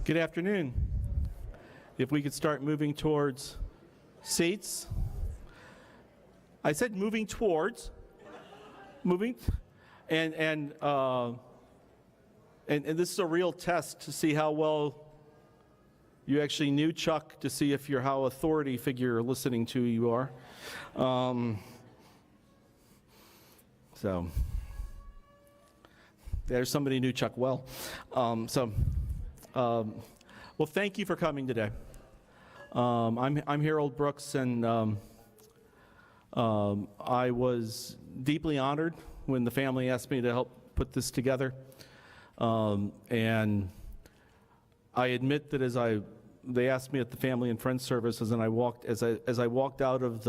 Good afternoon. If we could start moving towards seats. I said moving towards, moving, and this is a real test to see how well you actually knew Chuck, to see if you're how authority figure listening to you are. So there's somebody who knew Chuck well. Well, thank you for coming today. I'm Harold Brooks, and I was deeply honored when the family asked me to help put this together. And I admit that they asked me at the family and friends services, and I walked as I walked out of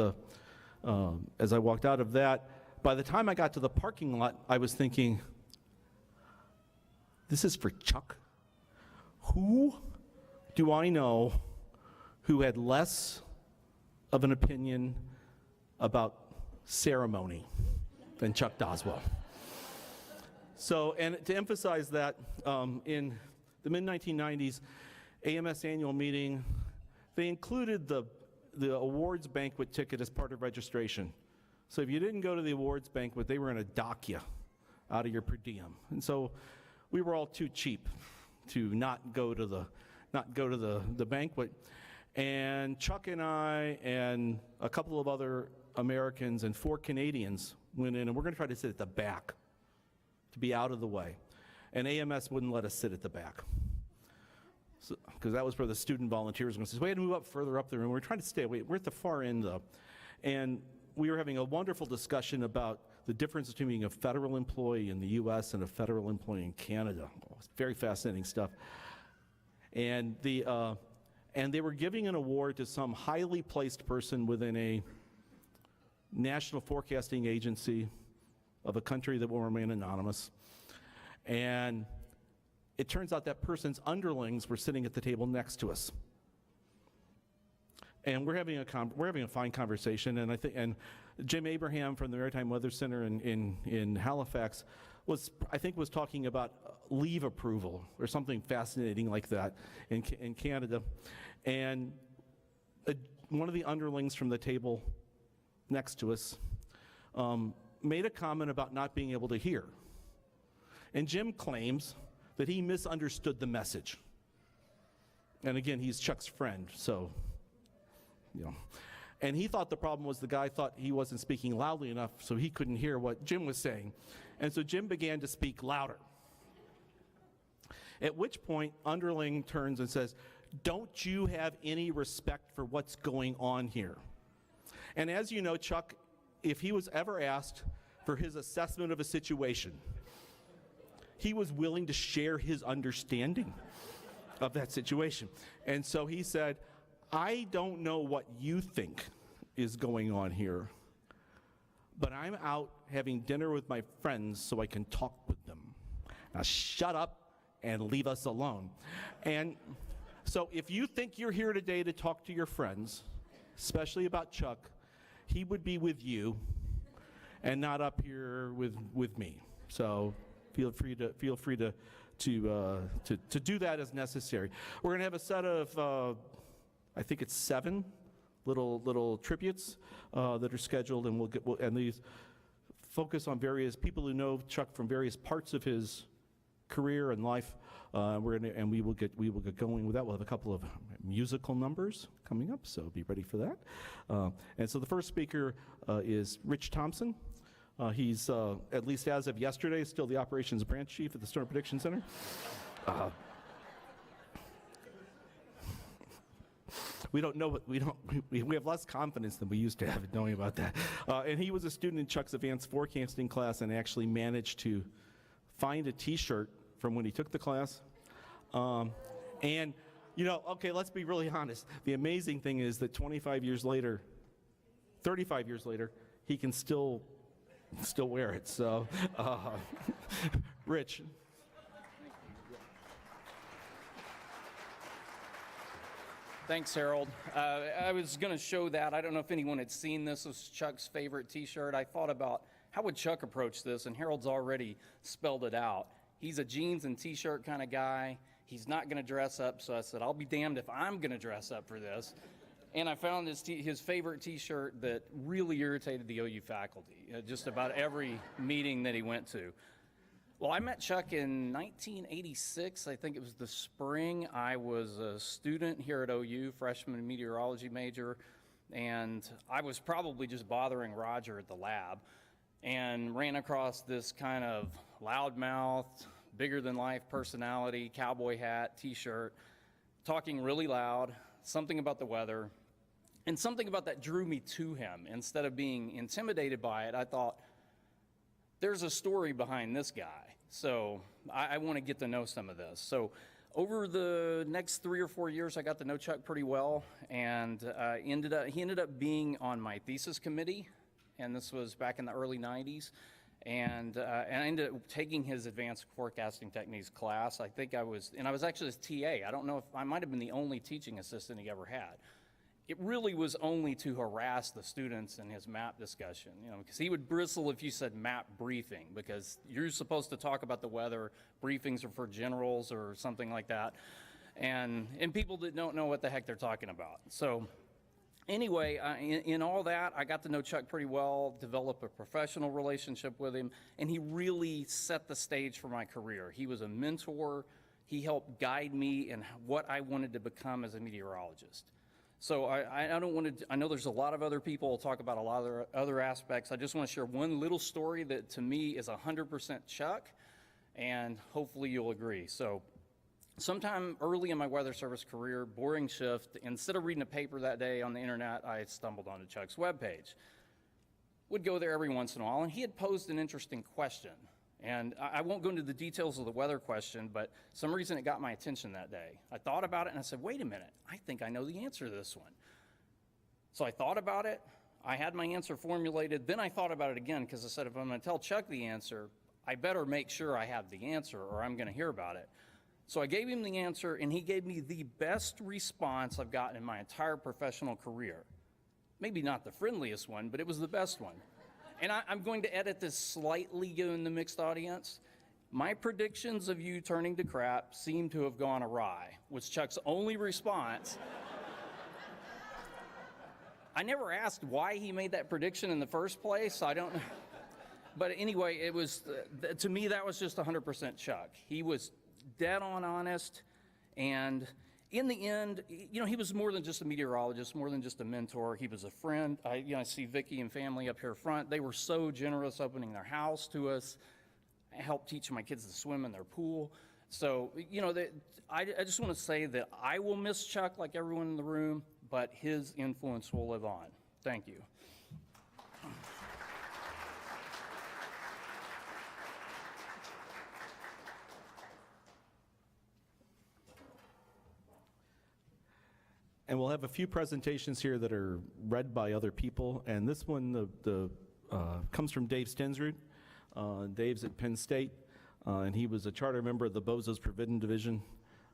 that. By the time I got to the parking lot, I was thinking, this is for Chuck. Who do I know who had less of an opinion about ceremony than Chuck Doswell? So, and to emphasize that, in the mid-1990s, AMS annual meeting, they included the awards banquet ticket as part of registration. So if you didn't go to the awards banquet, they were going to dock you out of your per diem. And so we were all too cheap to not go to the banquet. And Chuck and I and a couple of other Americans and 4 Canadians went in, and we're going to try to sit at the back to be out of the way. And AMS wouldn't let us sit at the back, because that was where the student volunteers were going to say, we had to move up further up there, and we're trying to stay away. We're at the far end, though. And we were having a wonderful discussion about the difference between being a federal employee in the US and a federal employee in Canada. Oh, it's very fascinating stuff. And they were giving an award to some highly placed person within a national forecasting agency of a country that will remain anonymous. And it turns out that person's underlings were sitting at the table next to us. And we're having a fine conversation, and Jim Abraham from the Maritime Weather Center in Halifax was talking about leave approval or something fascinating like that in Canada. And one of the underlings from the table next to us made a comment about not being able to hear. And Jim claims that he misunderstood the message. And again, he's Chuck's friend, so, you know. And he thought the problem was the guy thought he wasn't speaking loudly enough, so he couldn't hear what Jim was saying. And so Jim began to speak louder. At which point, underling turns and says, "Don't you have any respect for what's going on here?" And as you know, Chuck, if he was ever asked for his assessment of a situation, he was willing to share his understanding of that situation. And so he said, "I don't know what you think is going on here, but I'm out having dinner with my friends so I can talk with them. Now shut up and leave us alone." And so if you think you're here today to talk to your friends, especially about Chuck, he would be with you and not up here with me. So feel free to do that as necessary. We're going to have a set of I think it's 7 little tributes that are scheduled, and and these focus on various people who know Chuck from various parts of his career and life. We will get going with that. We'll have a couple of musical numbers coming up, so be ready for that. And so the first speaker is Rich Thompson. He's, at least as of yesterday, still the operations branch chief at the Storm Prediction Center. We have less confidence than we used to have in knowing about that. And he was a student in Chuck's advanced forecasting class and actually managed to find a t-shirt from when he took the class. And, you know, okay, let's be really honest. The amazing thing is that 35 years later, he can still wear it. So, Rich. Thanks, Harold. I was going to show that. I don't know if anyone had seen this. This was Chuck's favorite t-shirt. I thought about how would Chuck approach this, and Harold's already spelled it out. He's a jeans and t-shirt kind of guy. He's not going to dress up, so I said, I'll be damned if I'm going to dress up for this. And I found his favorite T-shirt that really irritated the OU faculty, just about every meeting that he went to. Well, I met Chuck in 1986. I think it was the spring. I was a student here at OU, freshman meteorology major, and I was probably just bothering Roger at the lab and ran across this kind of loudmouthed, bigger-than-life personality, cowboy hat, T-shirt, talking really loud, something about the weather, and something about that drew me to him. Instead of being intimidated by it, I thought, there's a story behind this guy, so I want to get to know some of this. So over the next 3 or 4 years, I got to know Chuck pretty well, and he ended up being on my thesis committee, and this was back in the early 90s. And I ended up taking his advanced forecasting techniques class. I was actually his TA. I don't know if I might have been the only teaching assistant he ever had. It really was only to harass the students in his map discussion, because he would bristle if you said map briefing, because you're supposed to talk about the weather. Briefings are for generals or something like that. And people that don't know what the heck they're talking about. So anyway, in all that, I got to know Chuck pretty well, develop a professional relationship with him, and he really set the stage for my career. He was a mentor. He helped guide me in what I wanted to become as a meteorologist. So I know there's a lot of other people who talk about a lot of other aspects. I just want to share one little story that to me is 100% Chuck, and hopefully you'll agree. So sometime early in my weather service career, boring shift, instead of reading a paper that day on the internet, I stumbled onto Chuck's webpage. Would go there every once in a while, and he had posed an interesting question. And I won't go into the details of the weather question, but some reason it got my attention that day. I thought about it, and I said, wait a minute, I think I know the answer to this one. So I thought about it. I had my answer formulated. Then I thought about it again, because I said, if I'm going to tell Chuck the answer, I better make sure I have the answer, or I'm going to hear about it. So I gave him the answer, and he gave me the best response I've gotten in my entire professional career. Maybe not the friendliest one, but it was the best one. And I'm going to edit this slightly in the mixed audience. My predictions of you turning to crap seem to have gone awry, was Chuck's only response. I never asked why he made that prediction in the first place. I don't know. But anyway, it was, to me, that was just 100% Chuck. He was dead on honest, and in the end, he was more than just a meteorologist, more than just a mentor. He was a friend. I see Vicki and family up here front. They were so generous opening their house to us. I helped teach my kids to swim in their pool. So, I just want to say that I will miss Chuck like everyone in the room, but his influence will live on. Thank you. And we'll have a few presentations here that are read by other people. And this one comes from Dave Stensrud. Dave's at Penn State, and he was a charter member of the Bozos Provident Division,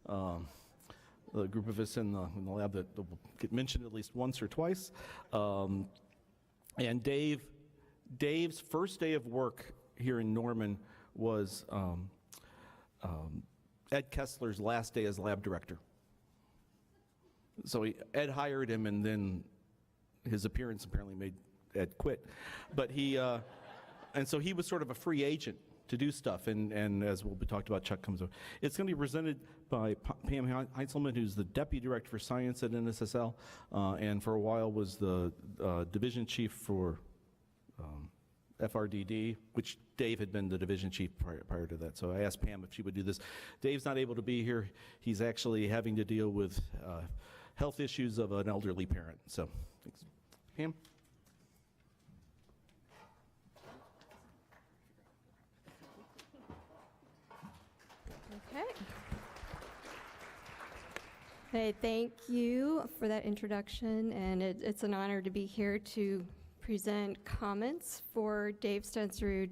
the group of us in the lab that will get mentioned at least once or twice. And Dave's first day of work here in Norman was Ed Kessler's last day as lab director. So Ed hired him, and then his appearance apparently made Ed quit. But and so he was sort of a free agent to do stuff, and as will be talked about, Chuck comes over. It's going to be presented by Pam Heintzelman, who's the Deputy Director for Science at NSSL, and for a while was the Division Chief for FRDD, which Dave had been the Division Chief prior to that. So I asked Pam if she would do this. Dave's not able to be here. He's actually having to deal with health issues of an elderly parent. So, thanks. Pam? Okay. Hey, thank you for that introduction, and it's an honor to be here to present comments for Dave Stensrud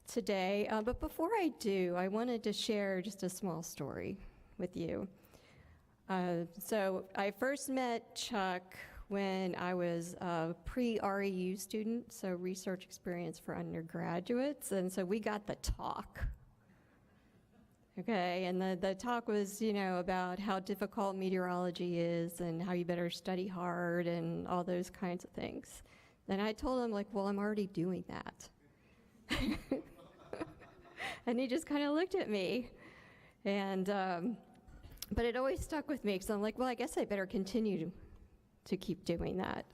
today. But before I do, I wanted to share just a small story with you. So I first met Chuck when I was a pre-REU student, so research experience for undergraduates, and so we got the talk. Okay, and the talk was, about how difficult meteorology is and how you better study hard and all those kinds of things. And I told him, like, well, I'm already doing that. And he just kind of looked at me. And, but it always stuck with me because I'm like, well, I guess I better continue to keep doing that.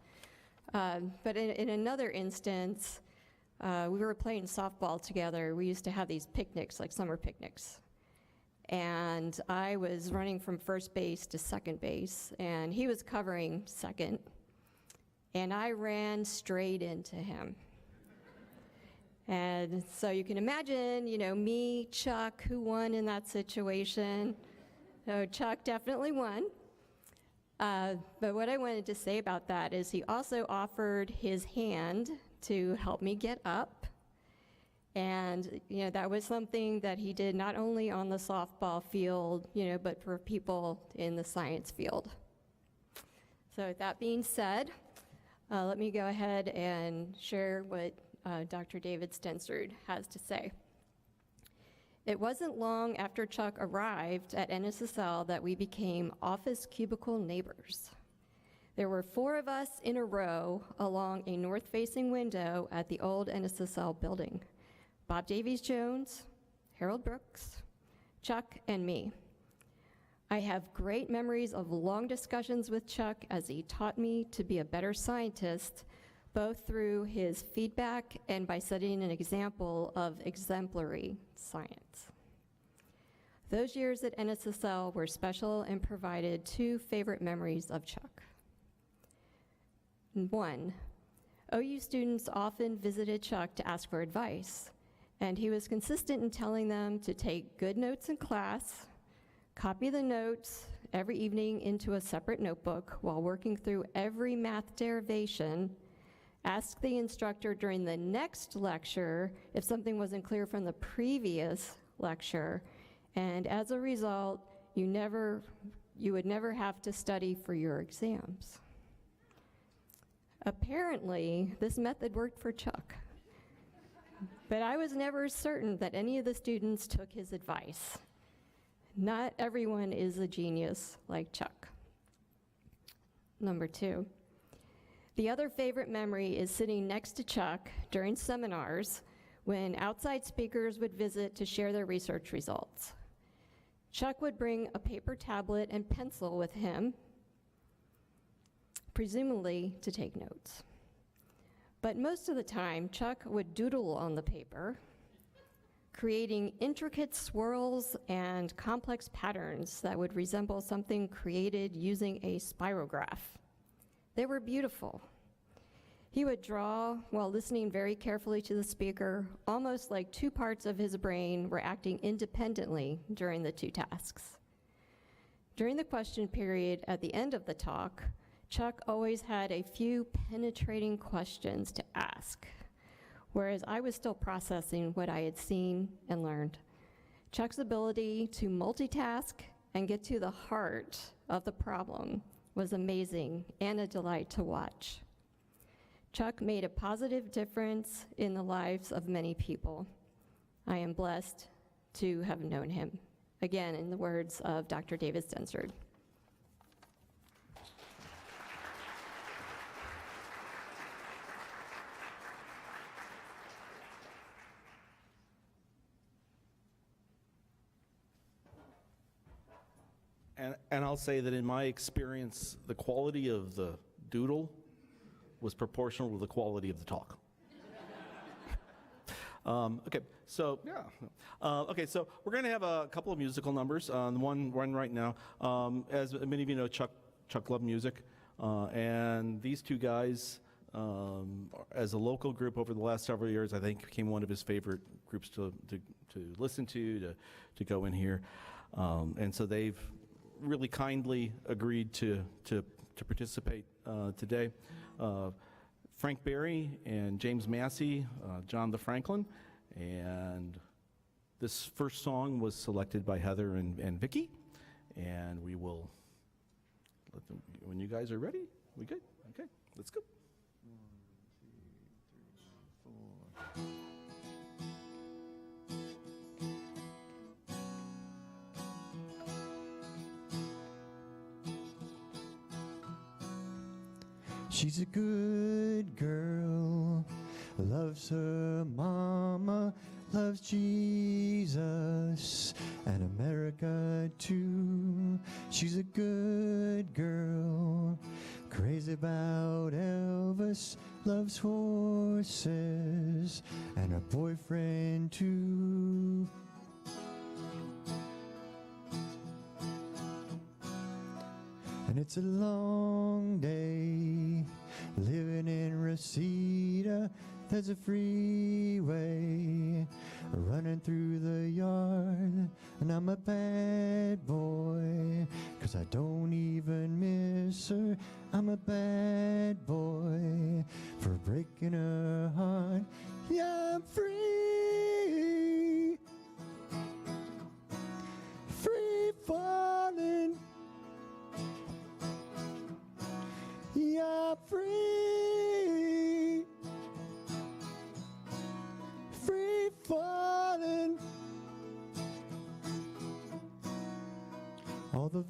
But in another instance, we were playing softball together. We used to have these picnics, like summer picnics. And I was running from first base to second base, and he was covering second. And I ran straight into him. And so you can imagine, me, Chuck, who won in that situation. So Chuck definitely won. But what I wanted to say about that is he also offered his hand to help me get up. And, that was something that he did not only on the softball field, but for people in the science field. So with that being said, let me go ahead and share what Dr. David Stensrud has to say. It wasn't long after Chuck arrived at NSSL that we became office cubicle neighbors. There were 4 of us in a row along a north-facing window at the old NSSL building. Bob Davies Jones, Harold Brooks, Chuck, and me. I have great memories of long discussions with Chuck as he taught me to be a better scientist, both through his feedback and by setting an example of exemplary science. Those years at NSSL were special and provided 2 favorite memories of Chuck. 1, OU students often visited Chuck to ask for advice, and he was consistent in telling them to take good notes in class, copy the notes every evening into a separate notebook while working through every math derivation, ask the instructor during the next lecture if something wasn't clear from the previous lecture, and as a result, you would never have to study for your exams. Apparently, this method worked for Chuck. But I was never certain that any of the students took his advice. Not everyone is a genius like Chuck. Number 2, the other favorite memory is sitting next to Chuck during seminars when outside speakers would visit to share their research results. Chuck would bring a paper tablet and pencil with him, presumably to take notes. But most of the time, Chuck would doodle on the paper, creating intricate swirls and complex patterns that would resemble something created using a spirograph. They were beautiful. He would draw while listening very carefully to the speaker, almost like 2 parts of his brain were acting independently during the 2 tasks. During the question period at the end of the talk, Chuck always had a few penetrating questions to ask, whereas I was still processing what I had seen and learned. Chuck's ability to multitask and get to the heart of the problem was amazing and a delight to watch. Chuck made a positive difference in the lives of many people. I am blessed to have known him. Again, in the words of Dr. David Stensrud. And I'll say that in my experience, the quality of the doodle was proportional to the quality of the talk. Okay, so we're going to have a couple of musical numbers. One right now. As many of you know, Chuck loved music, and these 2 guys, as a local group over the last several years, I think became one of his favorite groups to listen to go in here, and so they've really kindly agreed to participate today. Frank Berry and James Massey, John the Franklin, and this first song was selected by Heather and Vicky, and we will let them, when you guys are ready, we good? Okay, let's go. 1, 2, 3, 4. She's a good girl, loves her mama, loves Jesus and America too. She's a good girl, crazy about Elvis, loves horses and her boyfriend too. And it's a long day living in Reseda. There's a freeway running through the yard, and I'm a bad boy, 'cause I don't even miss her. I'm a bad boy for breaking her heart. Yeah, I'm free, free falling. Yeah, free, free falling. All the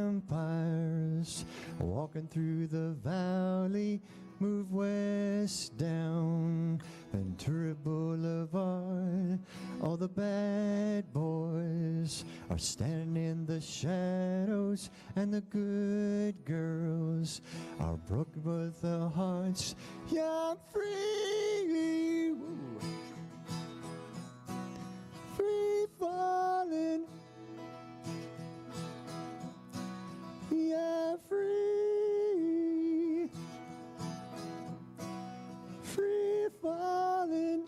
vampires walking through the valley move west down Ventura Boulevard. All the bad boys are standing in the shadows, and the good girls are broken with their hearts. Yeah, I'm free, woo. Free falling. Yeah, free, free falling.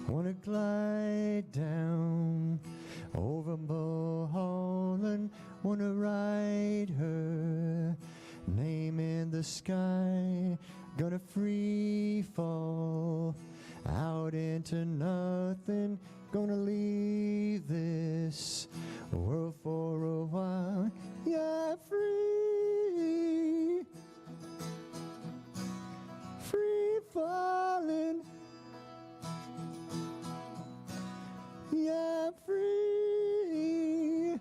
Wanna glide down over Mulholland, wanna ride her name in the sky, gonna free fall out into nothing, gonna leave this world for a while. Yeah, free, free falling. Yeah, free,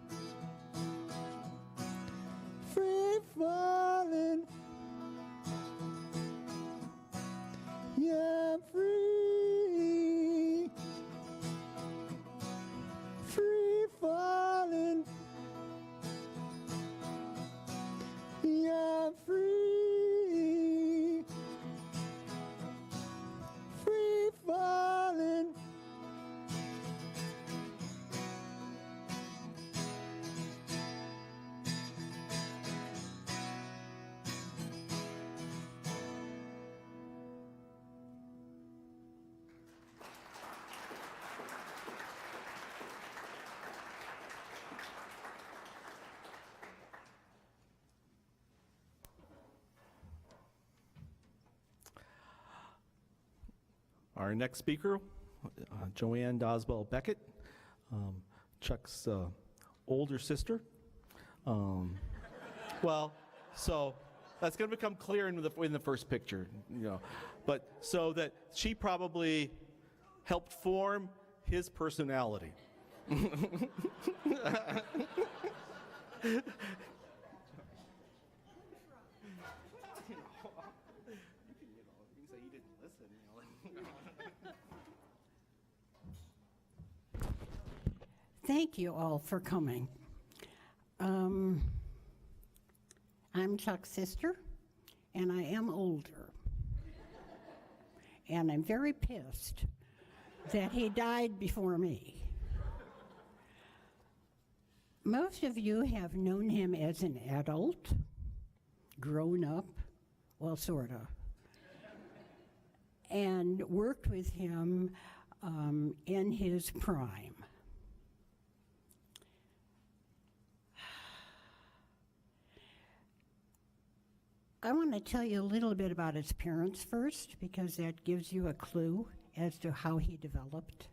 free falling. Yeah, free, free falling. Yeah, free, free falling. Our next speaker, Joanne Doswell Beckett, Chuck's older sister. Well, so that's going to become clear in the first picture, you know. But so that she probably helped form his personality. Thank you all for coming. I'm Chuck's sister, and I am older. And I'm very pissed that he died before me. Most of you have known him as an adult, grown up, well, sort of, and worked with him in his prime. I want to tell you a little bit about his parents first, because that gives you a clue as to how he developed.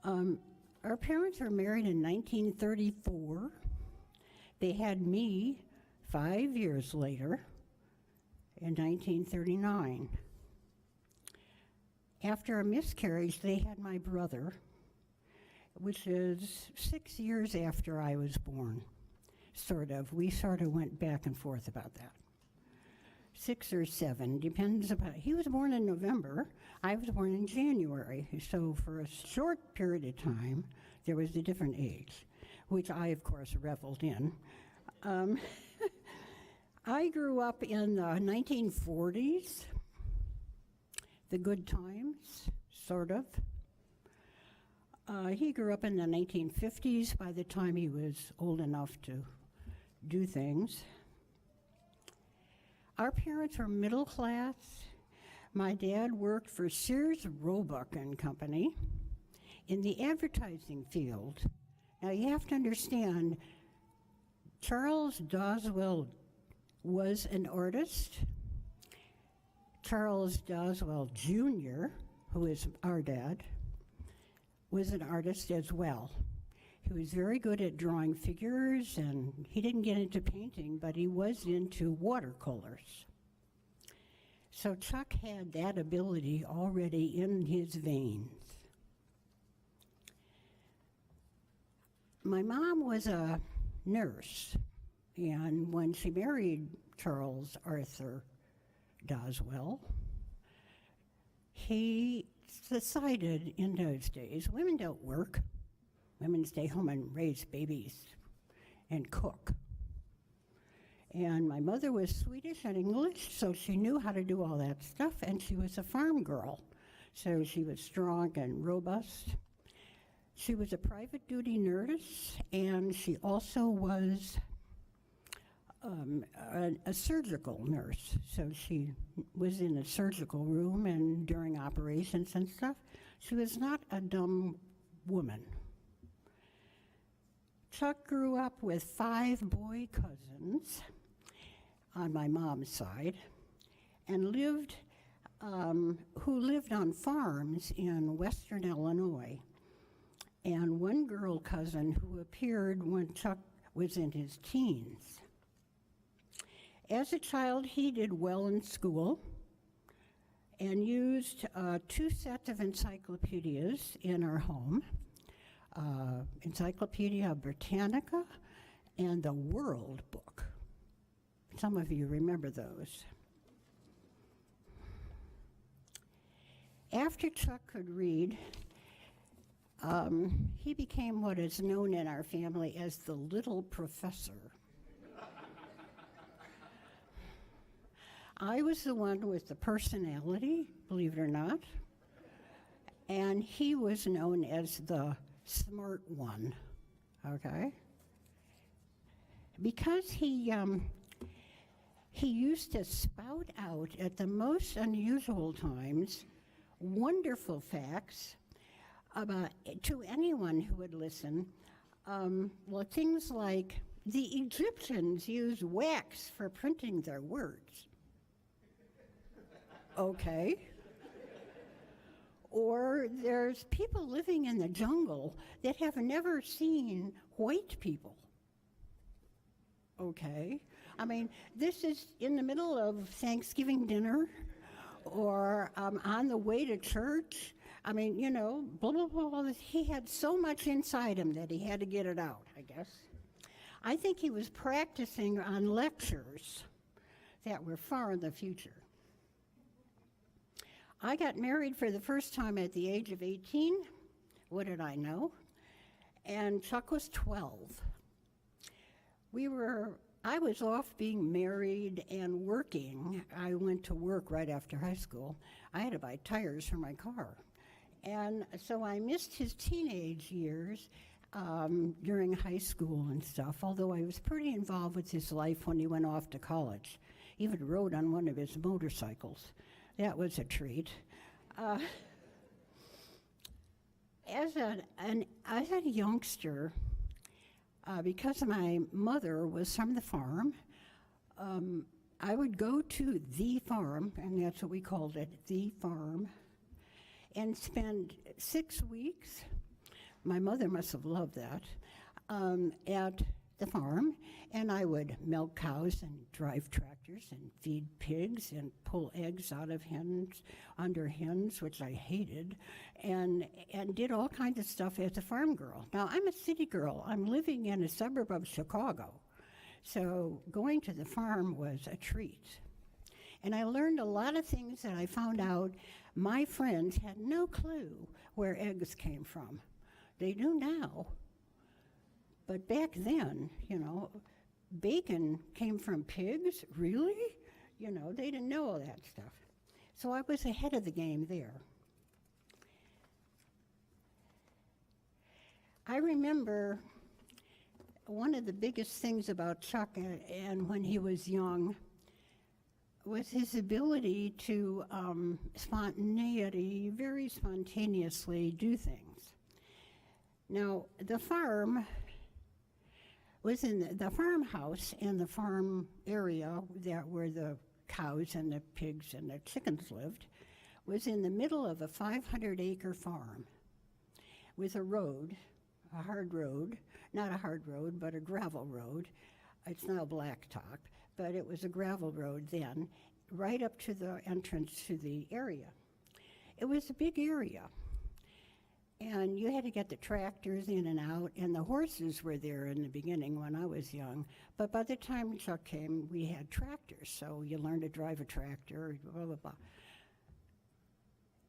Our parents were married in 1934. They had me 5 years later, in 1939. After a miscarriage, they had my brother, which is 6 years after I was born, sort of. We sort of went back and forth about that. 6 or 7, depends about. He was born in November. I was born in January. So for a short period of time, there was a different age, which I, of course, reveled in. I grew up in the 1940s, the good times, sort of. He grew up in the 1950s by the time he was old enough to do things. Our parents were middle class. My dad worked for Sears, Roebuck and Company in the advertising field. Now you have to understand, Charles Doswell was an artist. Charles Doswell Jr., who is our dad, was an artist as well. He was very good at drawing figures, and he didn't get into painting, but he was into watercolors. So Chuck had that ability already in his veins. My mom was a nurse, and when she married Charles Arthur Doswell, he decided in those days, women don't work. Women stay home and raise babies and cook. And my mother was Swedish and English, so she knew how to do all that stuff, and she was a farm girl. So she was strong and robust. She was a private duty nurse, and she also was a surgical nurse. So she was in a surgical room and during operations and stuff. She was not a dumb woman. Chuck grew up with 5 boy cousins on my mom's side, and who lived on farms in western Illinois, and one girl cousin who appeared when Chuck was in his teens. As a child, he did well in school and used 2 sets of encyclopedias in our home. Encyclopedia Britannica and the World Book. Some of you remember those. After Chuck could read, he became what is known in our family as the little professor. I was the one with the personality, believe it or not, and he was known as the smart one, okay? Because he used to spout out at the most unusual times wonderful facts about, to anyone who would listen, things like the Egyptians used wax for printing their words. Okay. Or there's people living in the jungle that have never seen white people. Okay. I mean, this is in the middle of Thanksgiving dinner or on the way to church. I mean, you know, blah, blah, blah, blah. He had so much inside him that he had to get it out, I guess. I think he was practicing on lectures that were far in the future. I got married for the first time at the age of 18. What did I know? And Chuck was 12. I was off being married and working. I went to work right after high school. I had to buy tires for my car. And so I missed his teenage years during high school and stuff, although I was pretty involved with his life when he went off to college. Even rode on one of his motorcycles. That was a treat. As a youngster, because my mother was from the farm, I would go to the farm, and that's what we called it, the farm, and spend 6 weeks, my mother must have loved that, at the farm, and I would milk cows and drive tractors and feed pigs and pull eggs out of hens, under hens, which I hated, and did all kinds of stuff as a farm girl. Now, I'm a city girl. I'm living in a suburb of Chicago, so going to the farm was a treat. And I learned a lot of things that I found out my friends had no clue where eggs came from. They do now. But back then, bacon came from pigs? Really? They didn't know all that stuff. So I was ahead of the game there. I remember one of the biggest things about Chuck and when he was young was his ability to spontaneity, very spontaneously do things. Now, the farm was in the farmhouse and the farm area where the cows and the pigs and the chickens lived was in the middle of a 500-acre farm with a road, a hard road, not a hard road, but a gravel road. It's now blacktop, but it was a gravel road then, right up to the entrance to the area. It was a big area. And you had to get the tractors in and out, and the horses were there in the beginning when I was young. But by the time Chuck came, we had tractors, so you learned to drive a tractor, blah, blah, blah.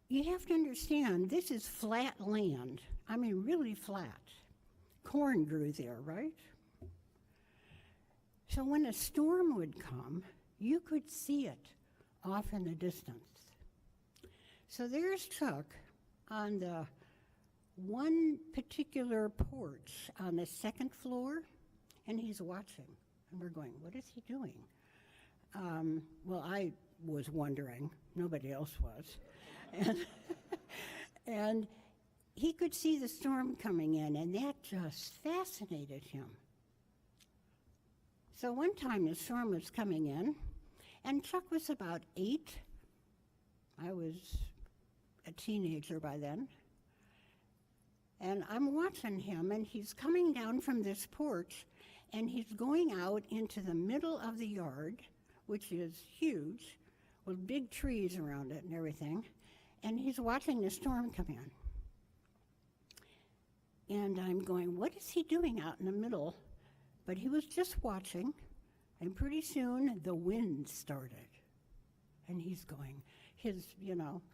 You have to understand, this is flat land. I mean, really flat. Corn grew there, right? So when a storm would come, you could see it off in the distance. So there's Chuck on the one particular porch on the second floor, and he's watching. And we're going, what is he doing? Well, I was wondering. Nobody else was. And he could see the storm coming in, and that just fascinated him. So one time the storm was coming in, and Chuck was about 8. I was a teenager by then. And I'm watching him, and he's coming down from this porch, and he's going out into the middle of the yard, which is huge, with big trees around it and everything, and he's watching the storm come in. And I'm going, what is he doing out in the middle? But he was just watching, and pretty soon the wind started. And he's going, his,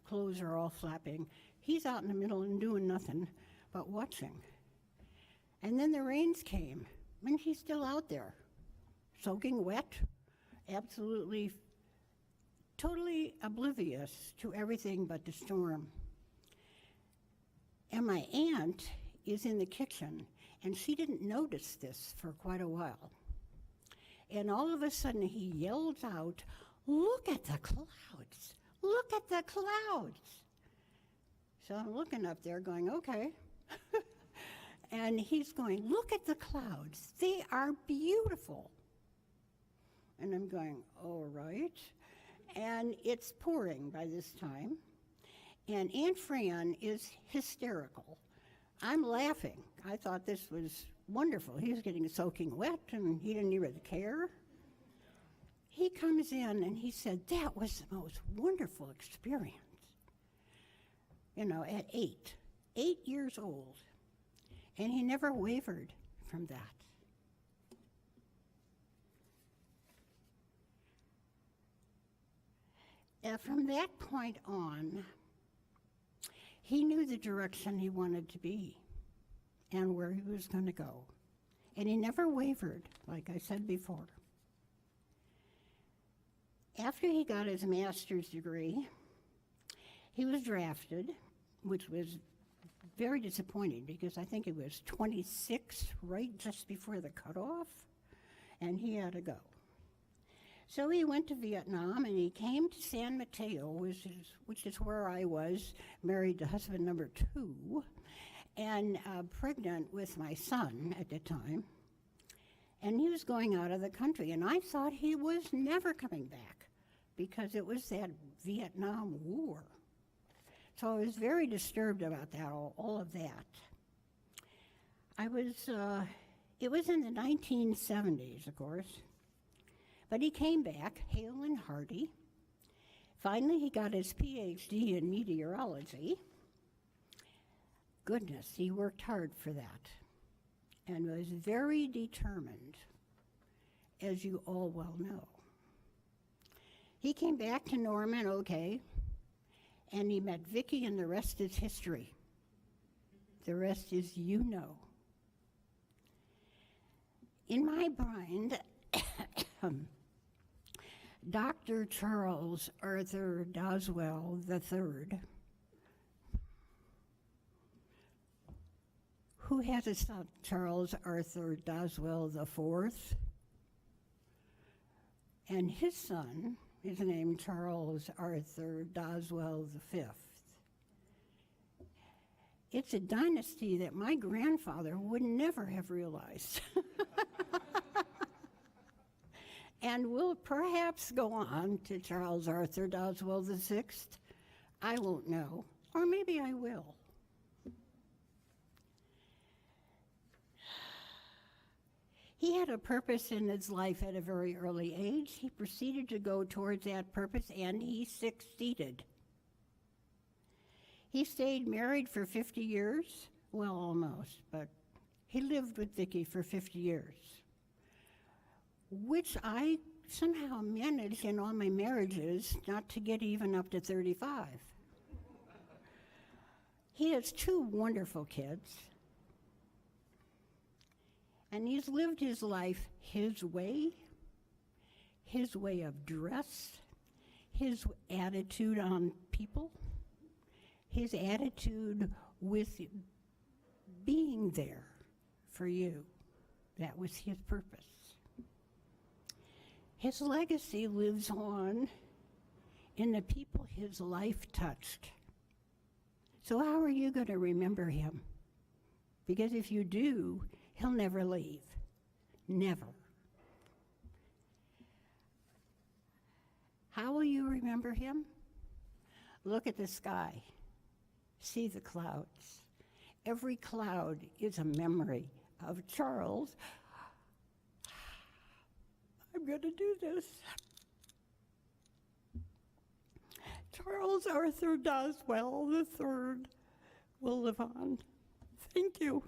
clothes are all flapping. He's out in the middle and doing nothing but watching. And then the rains came, and he's still out there, soaking wet, absolutely, totally oblivious to everything but the storm. And my aunt is in the kitchen, and she didn't notice this for quite a while. And all of a sudden he yells out, "Look at the clouds! Look at the clouds!" So I'm looking up there going, okay. And he's going, "Look at the clouds. They are beautiful." And I'm going, all right. And it's pouring by this time. And Aunt Fran is hysterical. I'm laughing. I thought this was wonderful. He was getting soaking wet, and he didn't even care. He comes in, and he said, that was the most wonderful experience. At 8 years old. And he never wavered from that. From that point on, he knew the direction he wanted to be and where he was going to go. And he never wavered, like I said before. After he got his master's degree, he was drafted, which was very disappointing because I think it was 26 right just before the cutoff, and he had to go. So he went to Vietnam, and he came to San Mateo, which is where I was, married to husband number 2, and pregnant with my son at the time. And he was going out of the country, and I thought he was never coming back because it was that Vietnam War. So I was very disturbed about that, all of that. I was It was in the 1970s, of course. But he came back, hale and hearty. Finally, he got his PhD in meteorology. Goodness, he worked hard for that and was very determined, as you all well know. He came back to Norman, okay, and he met Vicki, and the rest is history. The rest is you know. In my mind, Dr. Charles Arthur Doswell III, who has a son, Charles Arthur Doswell IV, and his son is named Charles Arthur Doswell V. It's a dynasty that my grandfather would never have realized. And will perhaps go on to Charles Arthur Doswell VI. I won't know, or maybe I will. He had a purpose in his life at a very early age. He proceeded to go towards that purpose, and he succeeded. He stayed married for 50 years, well, almost, but he lived with Vicki for 50 years, which I somehow managed in all my marriages not to get even up to 35. He has 2 wonderful kids, and he's lived his life his way of dress, his attitude on people, his attitude with being there for you. That was his purpose. His legacy lives on in the people his life touched. So how are you going to remember him? Because if you do, he'll never leave. Never. How will you remember him? Look at the sky. See the clouds. Every cloud is a memory of Charles. I'm going to do this. Charles Arthur Doswell III will live on. Thank you.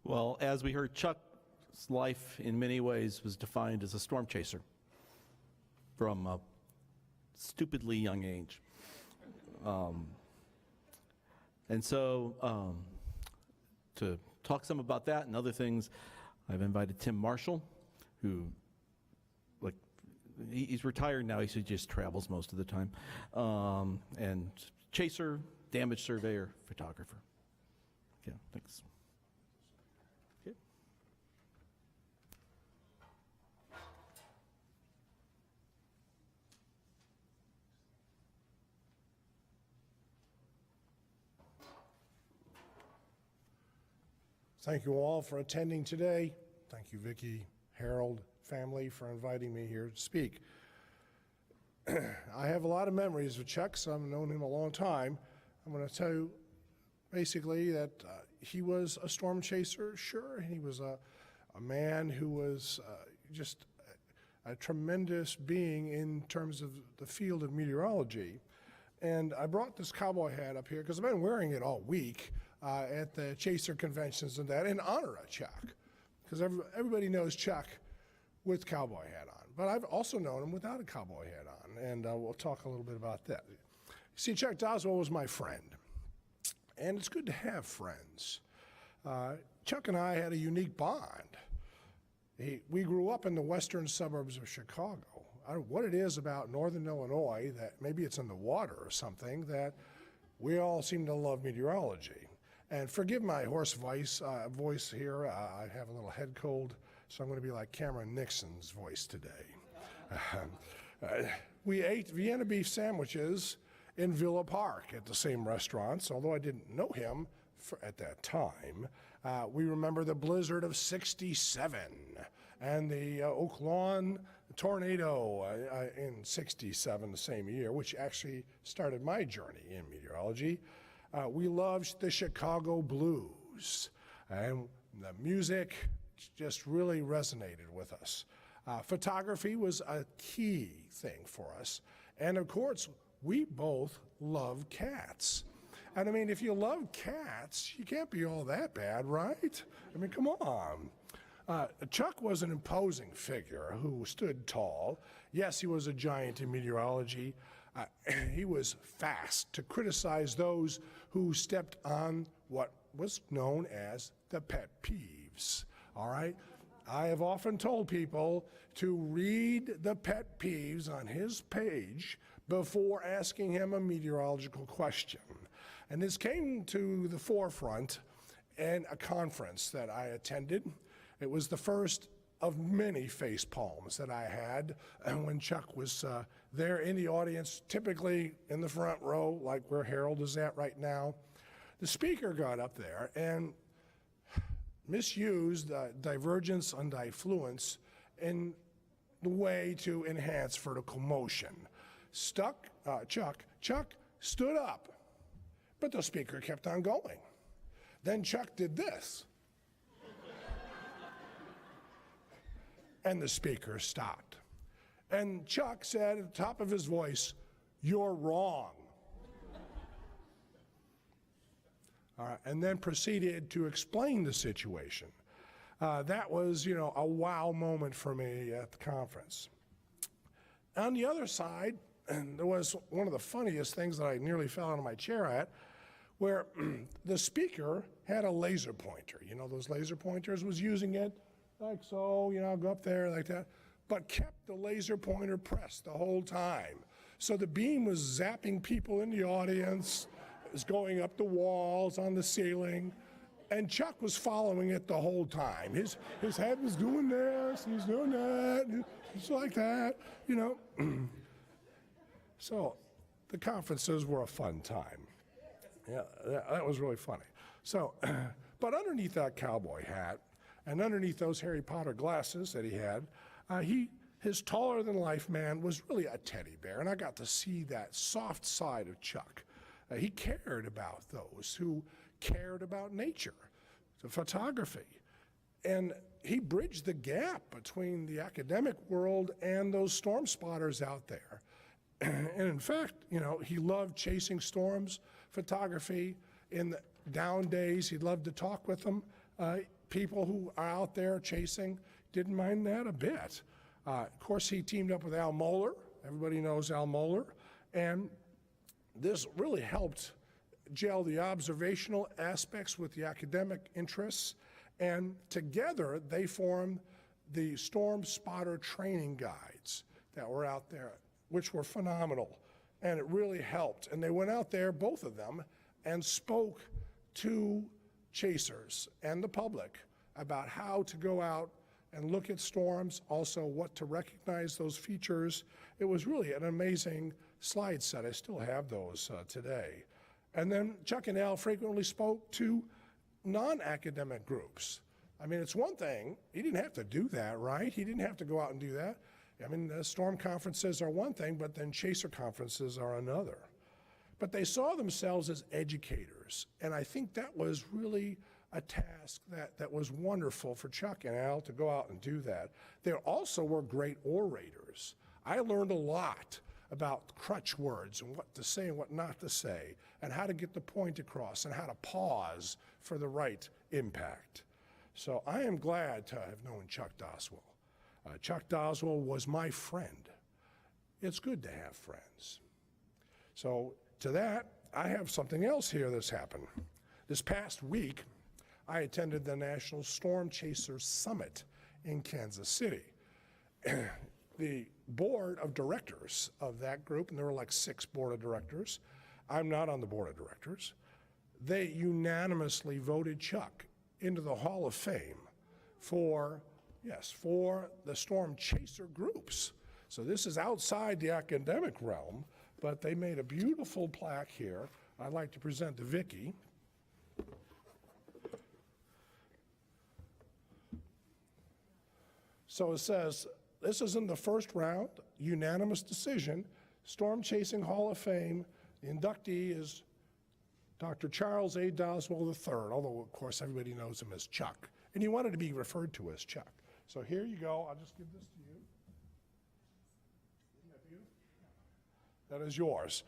Well, as we heard, Chuck's life in many ways was defined as a storm chaser from a stupidly young age. And so to talk some about that and other things, I've invited Tim Marshall, who, like, he's retired now, he just travels most of the time, and chaser, damage surveyor, photographer. Yeah, thanks. Okay. Thank you all for attending today. Thank you, Vicki, Harold, family, for inviting me here to speak. I have a lot of memories of Chuck, so I've known him a long time. I'm going to tell you basically that he was a storm chaser, sure. He was a man who was just a tremendous being in terms of the field of meteorology. And I brought this cowboy hat up here because I've been wearing it all week at the chaser conventions and that in honor of Chuck, because everybody knows Chuck with cowboy hat on. But I've also known him without a cowboy hat on, and we'll talk a little bit about that. See, Chuck Doswell was my friend, and it's good to have friends. Chuck and I had a unique bond. We grew up in the western suburbs of Chicago. I don't know what it is about northern Illinois, that maybe it's in the water or something, that we all seem to love meteorology. And forgive my hoarse voice here. I have a little head cold, so I'm going to be like Cameron Nixon's voice today. We ate Vienna beef sandwiches in Villa Park at the same restaurants. Although I didn't know him at that time. We remember the blizzard of '67 and the Oak Lawn tornado in '67, the same year, which actually started my journey in meteorology. We loved the Chicago blues, and the music just really resonated with us. Photography was a key thing for us. And of course, we both love cats. And I mean, if you love cats, you can't be all that bad, right? I mean, come on. Chuck was an imposing figure who stood tall. Yes, he was a giant in meteorology. He was fast to criticize those who stepped on what was known as the pet peeves. All right? I have often told people to read the pet peeves on his page before asking him a meteorological question. And this came to the forefront in a conference that I attended. It was the first of many face palms that I had when Chuck was there in the audience, typically in the front row, like where Harold is at right now. The speaker got up there and misused divergence and diffluence in the way to enhance vertical motion. Chuck stood up, but the speaker kept on going. Then Chuck did this. And the speaker stopped. And Chuck said at the top of his voice, "You're wrong." All right, and then proceeded to explain the situation. That was, a wow moment for me at the conference. On the other side, there was one of the funniest things that I nearly fell out of my chair at, where the speaker had a laser pointer. You know, those laser pointers, was using it like so, go up there like that, but kept the laser pointer pressed the whole time. So the beam was zapping people in the audience, it was going up the walls, on the ceiling, and Chuck was following it the whole time. His head was doing this, he's doing that, it's like that, So the conferences were a fun time. Yeah, that was really funny. So, but underneath that cowboy hat, and underneath those Harry Potter glasses that he had, his taller-than-life man was really a teddy bear, and I got to see that soft side of Chuck. He cared about those who cared about nature, the photography, and he bridged the gap between the academic world and those storm spotters out there. And in fact, he loved chasing storms, photography. In the down days, he loved to talk with them. People who are out there chasing didn't mind that a bit. Of course, he teamed up with Al Mohler. Everybody knows Al Mohler. And this really helped gel the observational aspects with the academic interests. And together, they formed the Storm Spotter training guides that were out there, which were phenomenal. And it really helped. And they went out there, both of them, and spoke to chasers and the public about how to go out and look at storms, also what to recognize those features. It was really an amazing slide set. I still have those today. And then Chuck and Al frequently spoke to non-academic groups. I mean, it's one thing, he didn't have to do that, right? He didn't have to go out and do that. I mean, the storm conferences are one thing, but then chaser conferences are another. But they saw themselves as educators, and I think that was really a task that was wonderful for Chuck and Al to go out and do that. They also were great orators. I learned a lot about crutch words and what to say and what not to say, and how to get the point across, and how to pause for the right impact. So I am glad to have known Chuck Doswell. Chuck Doswell was my friend. It's good to have friends. So to that, I have something else here that's happened. This past week, I attended the National Storm Chasers Summit in Kansas City. The board of directors of that group, and there were like 6 board of directors, I'm not on the board of directors, they unanimously voted Chuck into the Hall of Fame for the storm chaser groups. So this is outside the academic realm, but they made a beautiful plaque here. I'd like to present to Vicki. So it says, this is in the first round, unanimous decision, Storm Chasing Hall of Fame. The inductee is Dr. Charles A. Doswell III, although, of course, everybody knows him as Chuck. And he wanted to be referred to as Chuck. So here you go. I'll just give this to you. Isn't that beautiful? That is yours.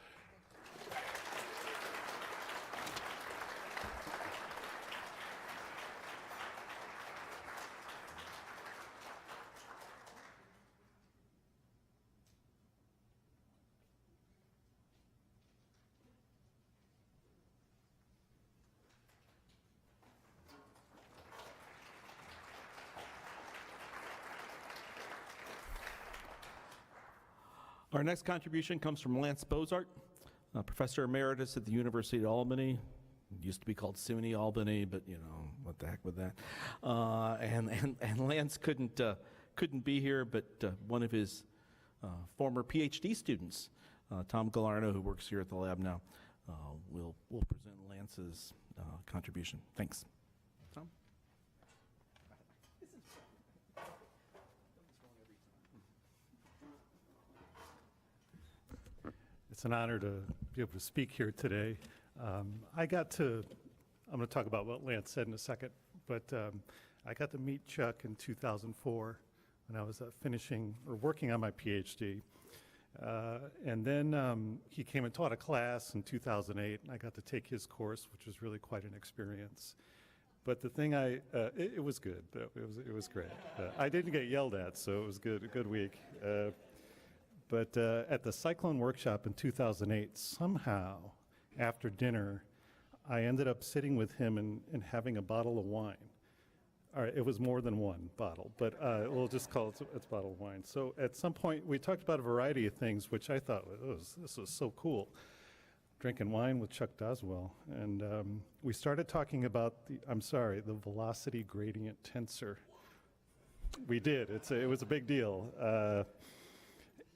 Our next contribution comes from Lance Bozart, Professor Emeritus at the University of Albany. It used to be called SUNY Albany, but you know, what the heck with that. And Lance couldn't be here, but one of his former PhD students, Tom Galarno, who works here at the lab now, will present Lance's contribution. Thanks. Tom? It's an honor to be able to speak here today. I'm going to talk about what Lance said in a second, but I got to meet Chuck in 2004 when I was working on my PhD. And then he came and taught a class in 2008, and I got to take his course, which was really quite an experience. But the thing it was good. It was great. I didn't get yelled at, so it was good, a good week. But at the Cyclone Workshop in 2008, somehow, after dinner, I ended up sitting with him and having a bottle of wine. All right, it was more than one bottle, but we'll just call it it's a bottle of wine. So at some point, we talked about a variety of things, which I thought, this was so cool, drinking wine with Chuck Doswell. And we started talking about the velocity gradient tensor. We did. It was a big deal.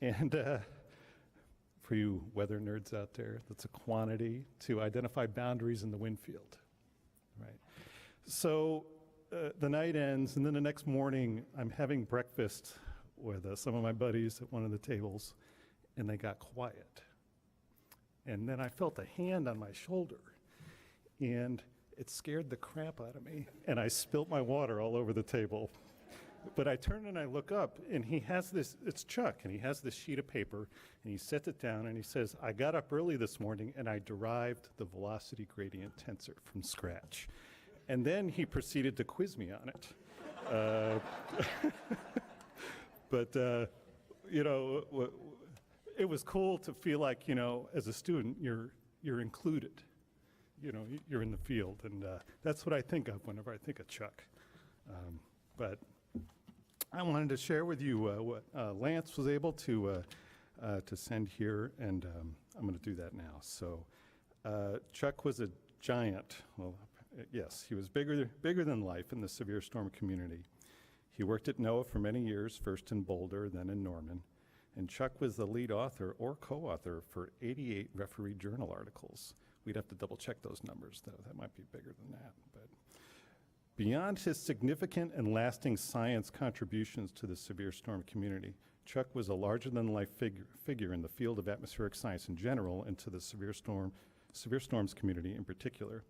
And for you weather nerds out there, that's a quantity to identify boundaries in the wind field, right? So the night ends, and then the next morning, I'm having breakfast with some of my buddies at one of the tables, and they got quiet. And then I felt a hand on my shoulder, and it scared the crap out of me, and I spilt my water all over the table. But I turn and I look up, and he has this, it's Chuck, and he has this sheet of paper, and he sets it down, and he says, I got up early this morning, and I derived the velocity gradient tensor from scratch. And then he proceeded to quiz me on it. But, you know, it was cool to feel like, you know, as a student, you're included. You know, you're in the field, and that's what I think of whenever I think of Chuck. But I wanted to share with you what Lance was able to send here, and I'm going to do that now. So Chuck was a giant. Well, yes, he was bigger than life in the severe storm community. He worked at NOAA for many years, first in Boulder, then in Norman. And Chuck was the lead author or co-author for 88 referee journal articles. We'd have to double check those numbers, though. That might be bigger than that. But beyond his significant and lasting science contributions to the severe storm community, Chuck was a larger-than-life figure in the field of atmospheric science in general and to the severe storms community in particular.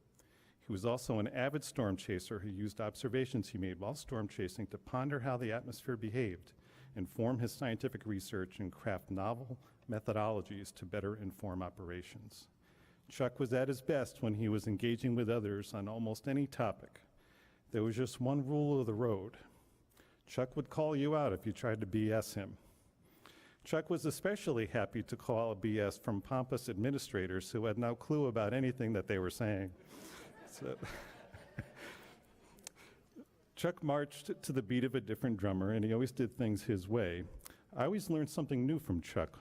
He was also an avid storm chaser who used observations he made while storm chasing to ponder how the atmosphere behaved, inform his scientific research, and craft novel methodologies to better inform operations. Chuck was at his best when he was engaging with others on almost any topic. There was just one rule of the road. Chuck would call you out if you tried to BS him. Chuck was especially happy to call BS from pompous administrators who had no clue about anything that they were saying. So Chuck marched to the beat of a different drummer, and he always did things his way. I always learned something new from Chuck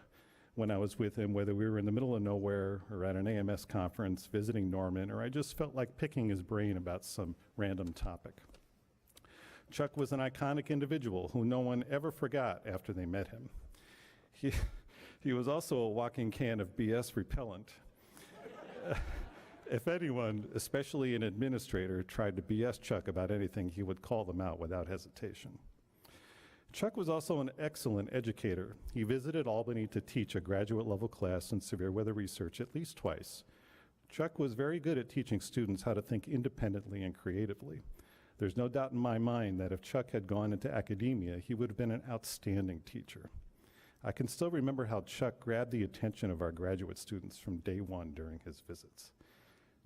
when I was with him, whether we were in the middle of nowhere or at an AMS conference visiting Norman, or I just felt like picking his brain about some random topic. Chuck was an iconic individual who no one ever forgot after they met him. He was also a walking can of BS repellent. If anyone, especially an administrator, tried to BS Chuck about anything, he would call them out without hesitation. Chuck was also an excellent educator. He visited Albany to teach a graduate level class in severe weather research at least twice. Chuck was very good at teaching students how to think independently and creatively. There's no doubt in my mind that if Chuck had gone into academia, he would have been an outstanding teacher. I can still remember how Chuck grabbed the attention of our graduate students from day one during his visits.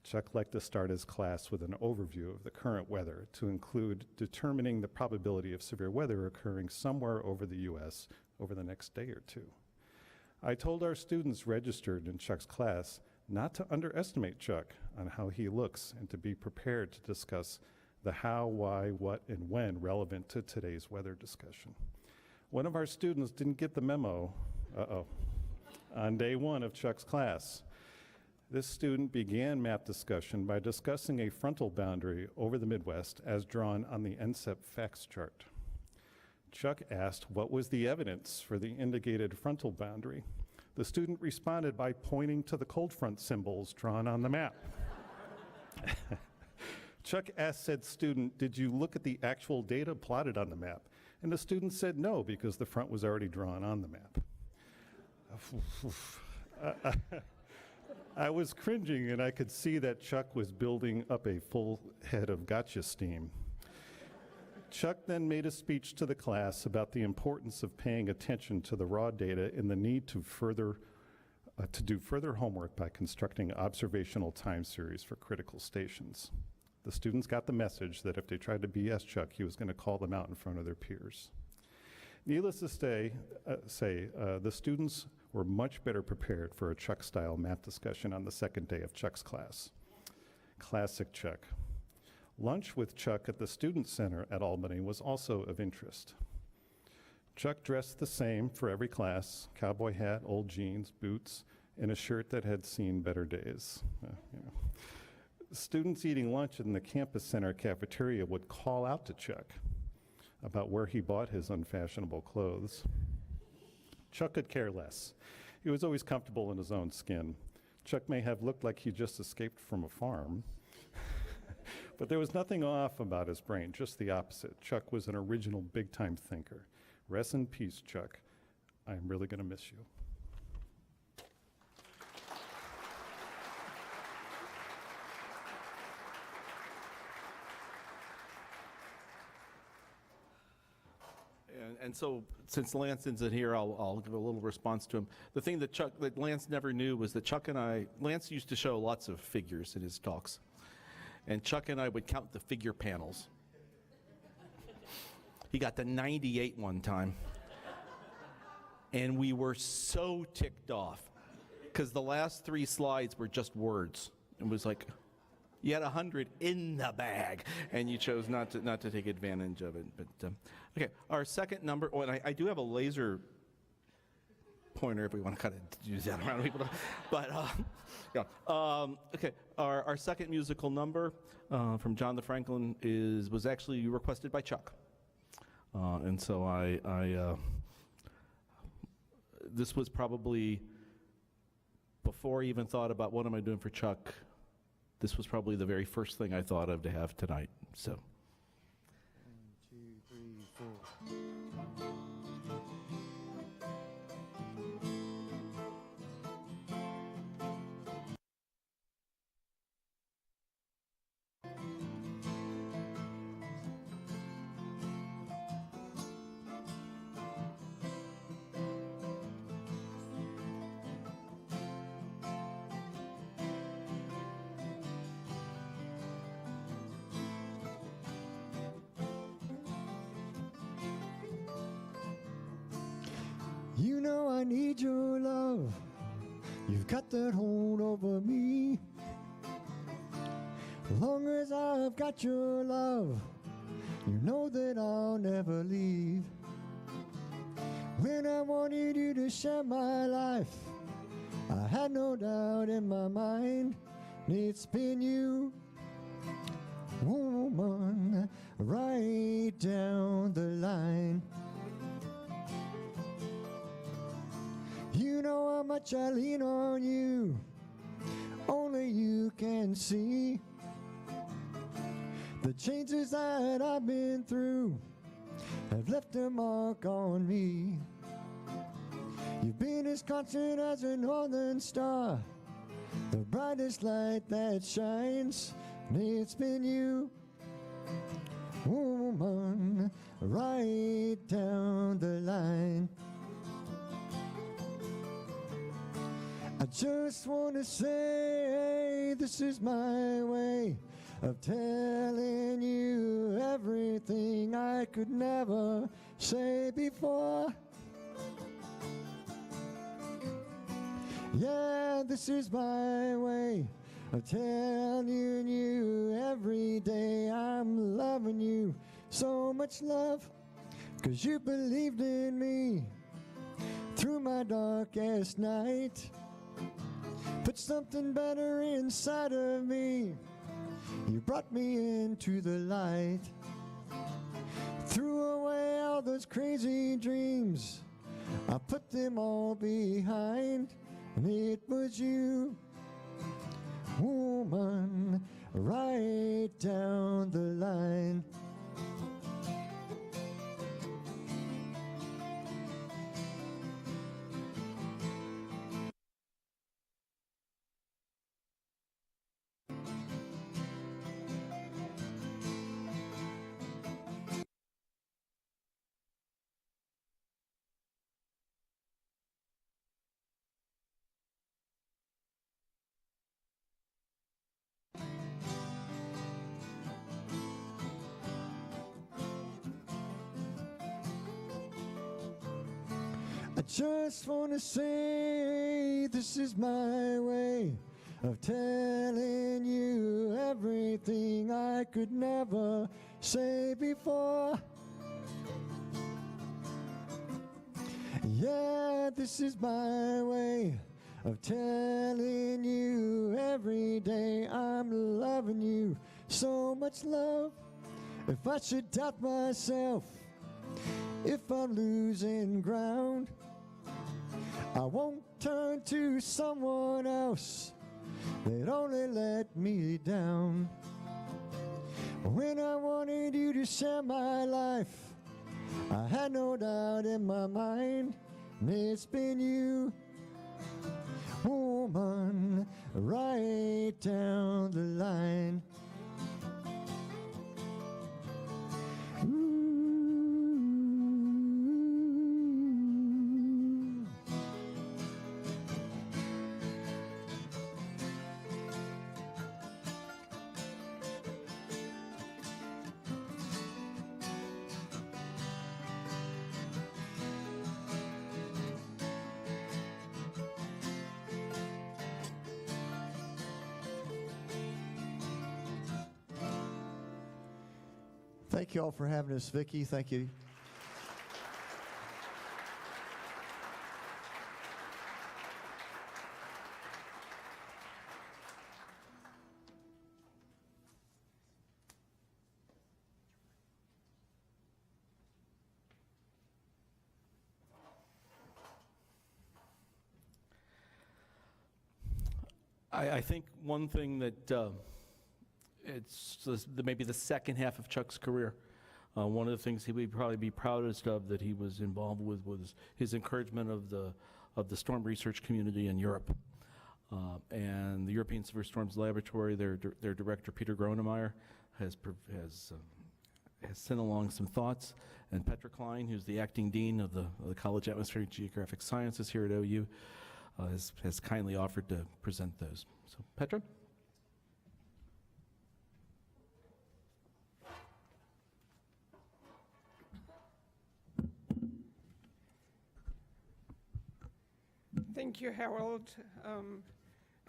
Chuck liked to start his class with an overview of the current weather to include determining the probability of severe weather occurring somewhere over the U.S. over the next day or two. I told our students registered in Chuck's class not to underestimate Chuck on how he looks and to be prepared to discuss the how, why, what, and when relevant to today's weather discussion. One of our students didn't get the memo, on day one of Chuck's class. This student began map discussion by discussing a frontal boundary over the Midwest as drawn on the NCEP facts chart. Chuck asked what was the evidence for the indicated frontal boundary. The student responded by pointing to the cold front symbols drawn on the map. Chuck asked said student, "Did you look at the actual data plotted on the map?" And the student said no, because the front was already drawn on the map. I was cringing, and I could see that Chuck was building up a full head of gotcha steam. Chuck then made a speech to the class about the importance of paying attention to the raw data and the need to do further homework by constructing observational time series for critical stations. The students got the message that if they tried to BS Chuck, he was going to call them out in front of their peers. Needless to say, the students were much better prepared for a Chuck-style math discussion on the second day of Chuck's class. Classic Chuck. Lunch with Chuck at the Student Center at Albany was also of interest. Chuck dressed the same for every class: cowboy hat, old jeans, boots, and a shirt that had seen better days. Students eating lunch in the campus center cafeteria would call out to Chuck about where he bought his unfashionable clothes. Chuck could care less. He was always comfortable in his own skin. Chuck may have looked like he just escaped from a farm, but there was nothing off about his brain, just the opposite. Chuck was an original big-time thinker. Rest in peace, Chuck. I'm really going to miss you. And so, since Lance isn't here, I'll give a little response to him. The thing that Lance never knew was that Lance used to show lots of figures in his talks. And Chuck and I would count the figure panels. He got to 98 one time. And we were so ticked off, because the last 3 slides were just words. It was like, you had 100 in the bag, and you chose not to take advantage of it. But okay, our second number. Oh, and I do have a laser pointer if we want to kind of use that around people. But yeah. Okay, our second musical number from John the Franklin was actually requested by Chuck, and so this was probably before I even thought about what am I doing for Chuck. This was probably the very first thing I thought of to have tonight. So. 1, 2, 3, 4. You know I need your love. You've got that hold over me. As long as I've got your love, you know that I'll never leave. When I wanted you to share my life, I had no doubt in my mind it's been you, woman, right down the line. You know how much I lean on you, only you can see the changes that I've been through have left a mark on me. You've been as constant as a northern star, the brightest light that shines, and it's been you, woman, right down the line. I just want to say this is my way of telling you everything I could never say before. Yeah, this is my way of telling you every day I'm loving you. So much love, 'cause you believed in me through my darkest night. Put something better inside of me. You brought me into the light. Threw away all those crazy dreams. I put them all behind. And it was you, woman, right down the line. I just want to say this is my way of telling you everything I could never say before. Yeah, this is my way of telling you every day I'm loving you. So much love. If I should doubt myself, if I'm losing ground, I won't turn to someone else. They'd only let me down. When I wanted you to share my life, I had no doubt in my mind. And it's been you, woman, right down the line. Thank you all for having us, Vicki. Thank you. I think one thing that maybe the second half of Chuck's career, one of the things he would probably be proudest of that he was involved with was his encouragement of the storm research community in Europe. And the European Severe Storms Laboratory, their director, Peter Gronemeyer, has sent along some thoughts. And Petra Klein, who's the acting dean of the College of Atmospheric and Geographic Sciences here at OU, has kindly offered to present those. So, Petra? Thank you, Harold,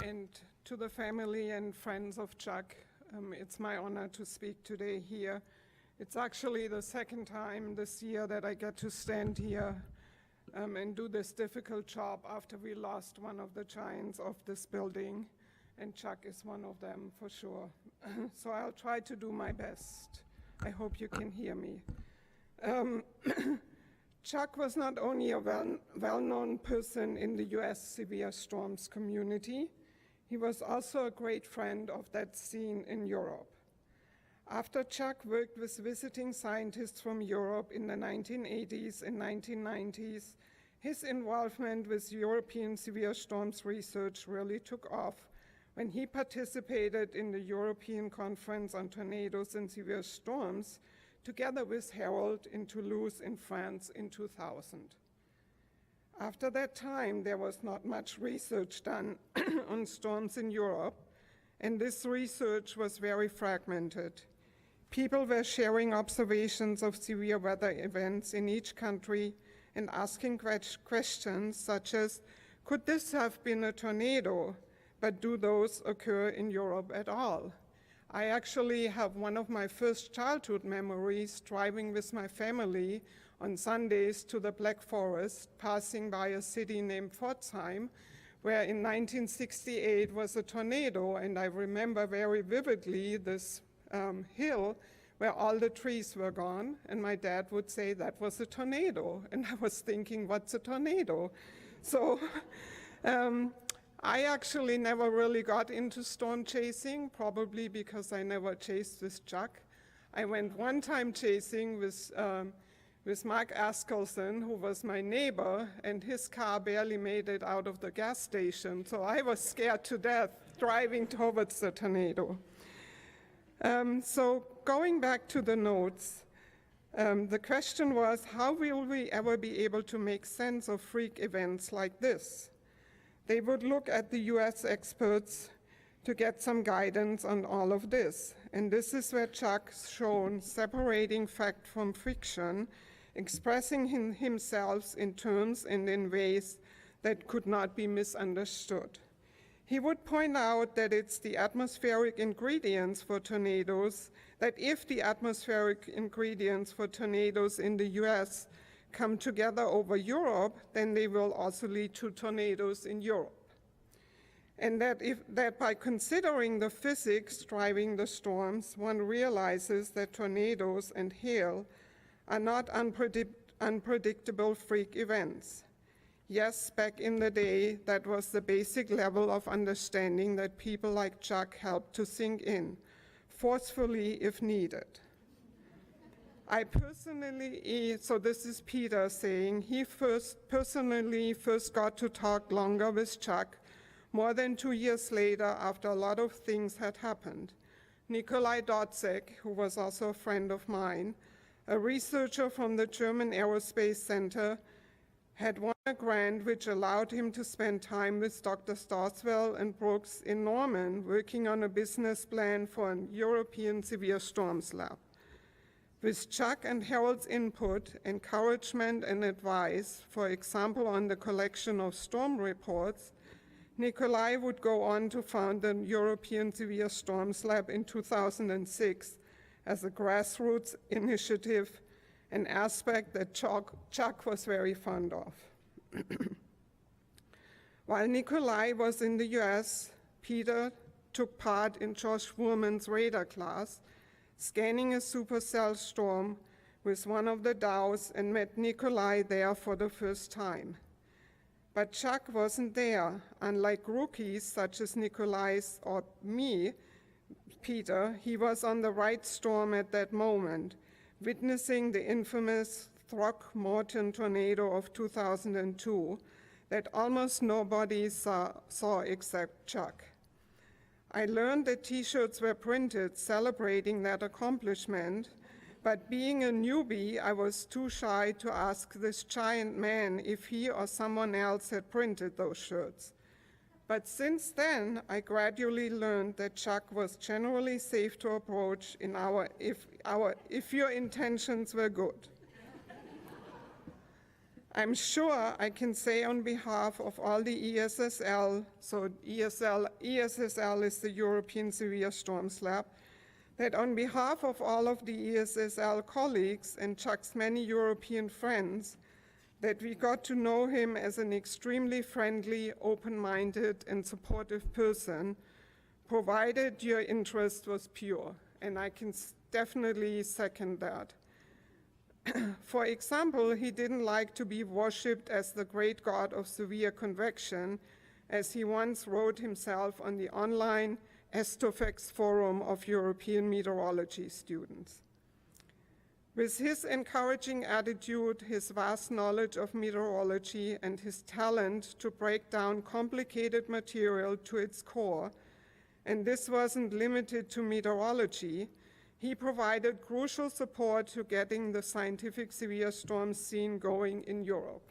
and to the family and friends of Chuck. It's my honor to speak today here. It's actually the second time this year that I get to stand here and do this difficult job after we lost one of the giants of this building, and Chuck is one of them for sure. So I'll try to do my best. I hope you can hear me. Chuck was not only a well-known person in the US severe storms community, he was also a great friend of that scene in Europe. After Chuck worked with visiting scientists from Europe in the 1980s and 1990s, his involvement with European severe storms research really took off when he participated in the European Conference on Tornadoes and Severe Storms together with Harold in Toulouse in France in 2000. After that time, there was not much research done on storms in Europe, and this research was very fragmented. People were sharing observations of severe weather events in each country and asking questions such as, could this have been a tornado, but do those occur in Europe at all? I actually have one of my first childhood memories driving with my family on Sundays to the Black Forest, passing by a city named Pforzheim, where in 1968 was a tornado, and I remember very vividly this hill where all the trees were gone, and my dad would say that was a tornado, and I was thinking, what's a tornado? So I actually never really got into storm chasing, probably because I never chased with Chuck. I went one time chasing with Mark Askelson, who was my neighbor, and his car barely made it out of the gas station, so I was scared to death driving towards the tornado. So going back to the notes, the question was, how will we ever be able to make sense of freak events like this? They would look at the US experts to get some guidance on all of this. And this is where Chuck's shown separating fact from fiction, expressing himself in terms and in ways that could not be misunderstood. He would point out that it's the atmospheric ingredients for tornadoes, that if the atmospheric ingredients for tornadoes in the US come together over Europe, then they will also lead to tornadoes in Europe. And that by considering the physics driving the storms, one realizes that tornadoes and hail are not unpredictable freak events. Yes, back in the day, that was the basic level of understanding that people like Chuck helped to sink in, forcefully if needed. I personally, so this is Peter saying, he personally first got to talk longer with Chuck more than 2 years later after a lot of things had happened. Nikolai Dotzek, who was also a friend of mine, a researcher from the German Aerospace Center, had won a grant which allowed him to spend time with Drs. Doswell and Brooks in Norman working on a business plan for a European severe storms lab. With Chuck and Harold's input, encouragement, and advice, for example, on the collection of storm reports, Nikolai would go on to found the European Severe Storms Lab in 2006 as a grassroots initiative, an aspect that Chuck was very fond of. While Nikolai was in the US, Peter took part in Josh Wurman's radar class, scanning a supercell storm with one of the Dows, and met Nikolai there for the first time. But Chuck wasn't there. Unlike rookies such as Nikolai or me, Peter, he was on the right storm at that moment, witnessing the infamous Throckmorton tornado of 2002 that almost nobody saw except Chuck. I learned that t-shirts were printed celebrating that accomplishment, but being a newbie, I was too shy to ask this giant man if he or someone else had printed those shirts. But since then, I gradually learned that Chuck was generally safe to approach if your intentions were good. I'm sure I can say on behalf of all the ESSL, so ESSL is the European Severe Storms Lab, that on behalf of all of the ESSL colleagues and Chuck's many European friends, that we got to know him as an extremely friendly, open-minded, and supportive person, provided your interest was pure, and I can definitely second that. For example, he didn't like to be worshipped as the great god of severe convection, as he once wrote himself on the online Estofex Forum of European Meteorology Students. With his encouraging attitude, his vast knowledge of meteorology, and his talent to break down complicated material to its core, and this wasn't limited to meteorology, he provided crucial support to getting the scientific severe storm scene going in Europe.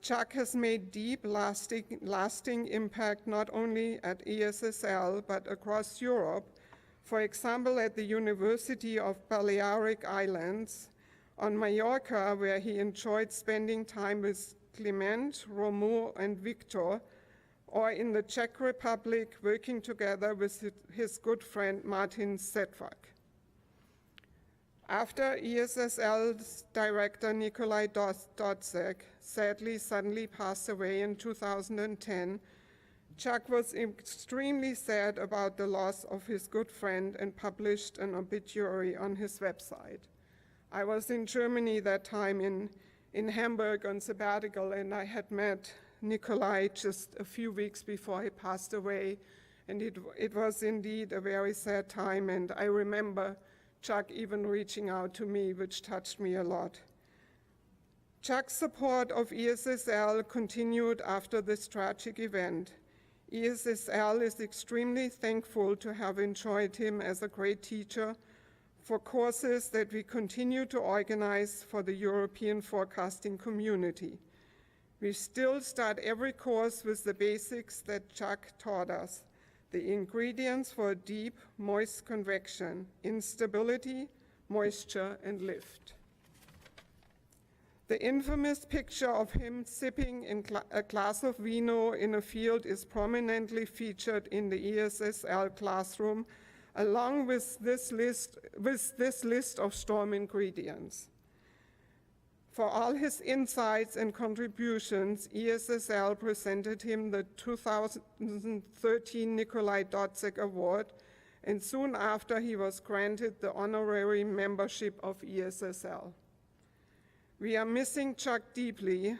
Chuck has made deep, lasting impact not only at ESSL, but across Europe, for example, at the University of Balearic Islands, on Mallorca, where he enjoyed spending time with Clement, Romu, and Victor, or in the Czech Republic, working together with his good friend Martin Sedvak. After ESSL's director Nikolai Dotzek sadly suddenly passed away in 2010, Chuck was extremely sad about the loss of his good friend and published an obituary on his website. I was in Germany that time in Hamburg on sabbatical, and I had met Nikolai just a few weeks before he passed away, and it was indeed a very sad time, and I remember Chuck even reaching out to me, which touched me a lot. Chuck's support of ESSL continued after this tragic event. ESSL is extremely thankful to have enjoyed him as a great teacher for courses that we continue to organize for the European forecasting community. We still start every course with the basics that Chuck taught us: the ingredients for deep, moist convection, instability, moisture, and lift. The infamous picture of him sipping a glass of vino in a field is prominently featured in the ESSL classroom, along with this list of storm ingredients. For all his insights and contributions, ESSL presented him the 2013 Nikolai Dotzek Award, and soon after he was granted the honorary membership of ESSL. We are missing Chuck deeply.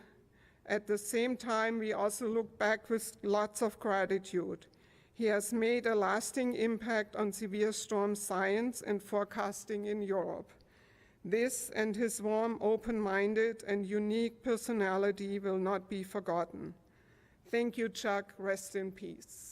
At the same time, we also look back with lots of gratitude. He has made a lasting impact on severe storm science and forecasting in Europe. This and his warm, open-minded, and unique personality will not be forgotten. Thank you, Chuck. Rest in peace.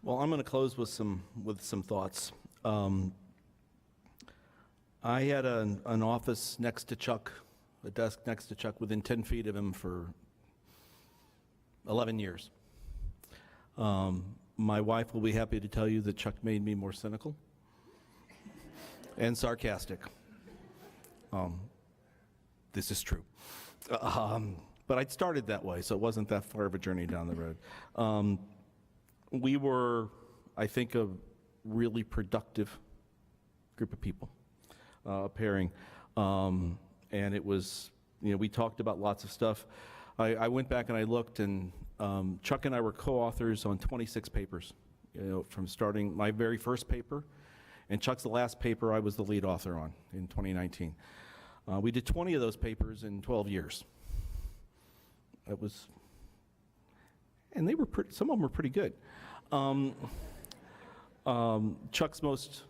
Well, I'm going to close with some thoughts. I had an office next to Chuck, a desk next to Chuck, within 10 feet of him for 11 years. My wife will be happy to tell you that Chuck made me more cynical and sarcastic. This is true. But I'd started that way, so it wasn't that far of a journey down the road. We were, I think, a really productive group of people, pairing. And it was, we talked about lots of stuff. I went back and I looked, and Chuck and I were co-authors on 26 papers, from starting my very first paper, and Chuck's the last paper I was the lead author on in 2019. We did 20 of those papers in 12 years. It was, and they were some of them were pretty good. Chuck's most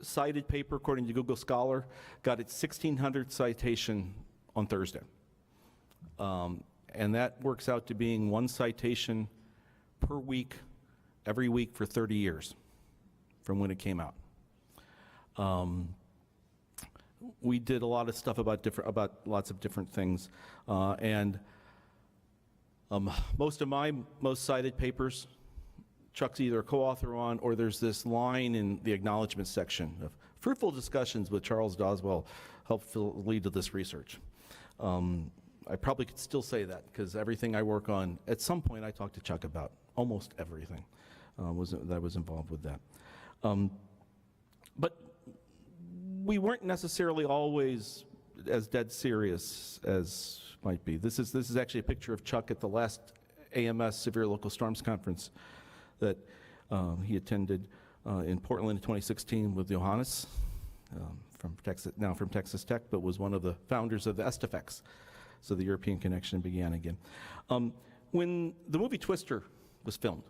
cited paper, according to Google Scholar, got its 1,600th citation on Thursday. And that works out to being one citation per week, every week for 30 years from when it came out. We did a lot of stuff about lots of different things. Most of my most cited papers, Chuck's either a co-author on, or there's this line in the acknowledgement section of fruitful discussions with Charles Doswell helped lead to this research. I probably could still say that, because everything I work on, at some point I talk to Chuck about. Almost everything that was involved with that. But we weren't necessarily always as dead serious as might be. This is actually a picture of Chuck at the last AMS Severe Local Storms Conference that he attended in Portland in 2016 with Johannes from Texas Tech, but was one of the founders of the STFX. So the European connection began again. When the movie Twister was filmed,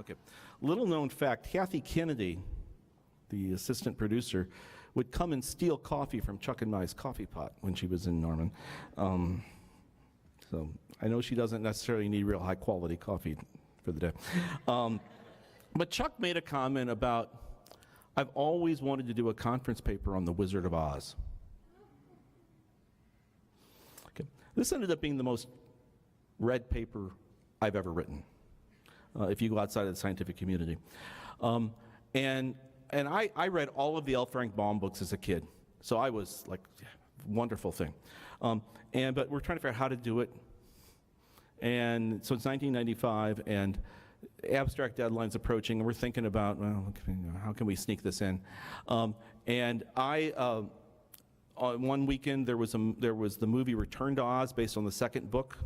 okay, little known fact, Kathy Kennedy, the assistant producer, would come and steal coffee from Chuck and Mai's coffee pot when she was in Norman. So I know she doesn't necessarily need real high quality coffee for the day. But Chuck made a comment about, I've always wanted to do a conference paper on the Wizard of Oz. Okay. This ended up being the most read paper I've ever written, if you go outside of the scientific community. And I read all of the L. Frank Baum books as a kid, so I was like, yeah, wonderful thing. But we're trying to figure out how to do it. And so it's 1995, and abstract deadline's approaching, and we're thinking about, well, how can we sneak this in? On one weekend, there was the movie Return to Oz, based on the second book,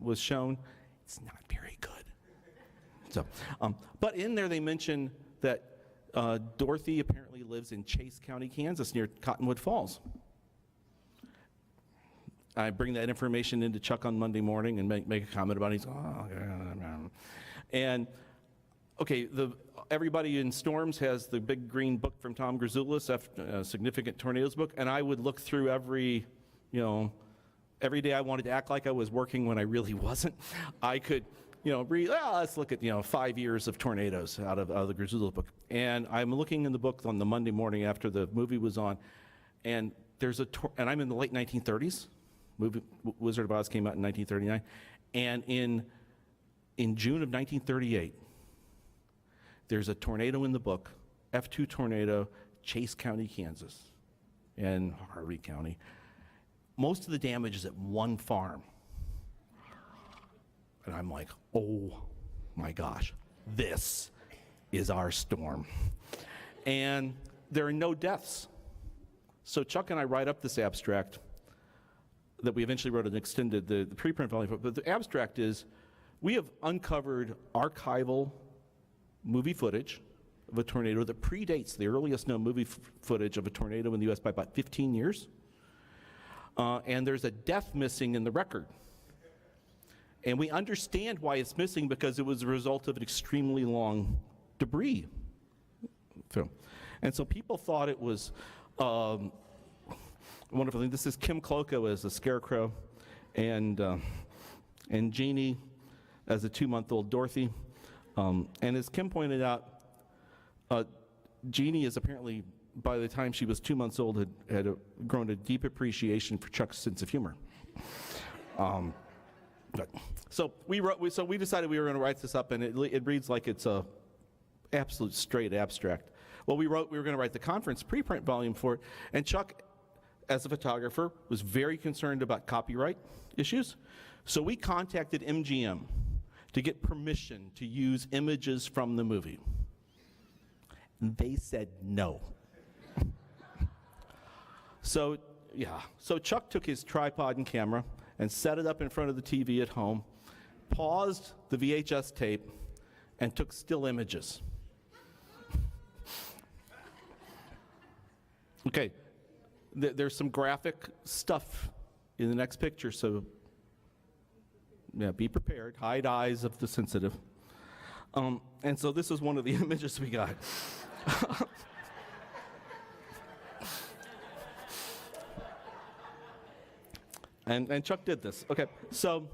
was shown. It's not very good. So, but in there they mention that Dorothy apparently lives in Chase County, Kansas, near Cottonwood Falls. I bring that information into Chuck on Monday morning and make a comment about it. He's, oh, and okay, everybody in storms has the big green book from Tom Grzoulis, Significant Tornadoes book, and I would look through every day I wanted to act like I was working when I really wasn't. I could, read, let's look at, 5 years of tornadoes out of the Grzoulis book. And I'm looking in the book on the Monday morning after the movie was on, and and I'm in the late 1930s. Movie Wizard of Oz came out in 1939, and in June of 1938, there's a tornado in the book, F2 tornado, Chase County, Kansas, and Harvey County. Most of the damage is at one farm. And I'm like, oh my gosh, this is our storm. And there are no deaths. So Chuck and I write up this abstract that we eventually wrote and extended the preprint volume, but the abstract is, we have uncovered archival movie footage of a tornado that predates the earliest known movie footage of a tornado in the US by about 15 years. And there's a death missing in the record. And we understand why it's missing, because it was a result of an extremely long debris film. And so people thought it was wonderful thing. This is Kim Kloko as a scarecrow, and Jeannie as a 2-month-old Dorothy. And as Kim pointed out, Jeannie is apparently, by the time she was 2 months old, had grown a deep appreciation for Chuck's sense of humor. So we decided we were going to write this up, and it reads like it's a absolute straight abstract. Well, we were going to write the conference preprint volume for it, and Chuck, as a photographer, was very concerned about copyright issues. So we contacted MGM to get permission to use images from the movie. And they said no. So Chuck took his tripod and camera and set it up in front of the TV at home, paused the VHS tape, and took still images. Okay. There's some graphic stuff in the next picture, so yeah, be prepared. Hide eyes of the sensitive. And so this is one of the images we got. and Chuck did this. Okay, so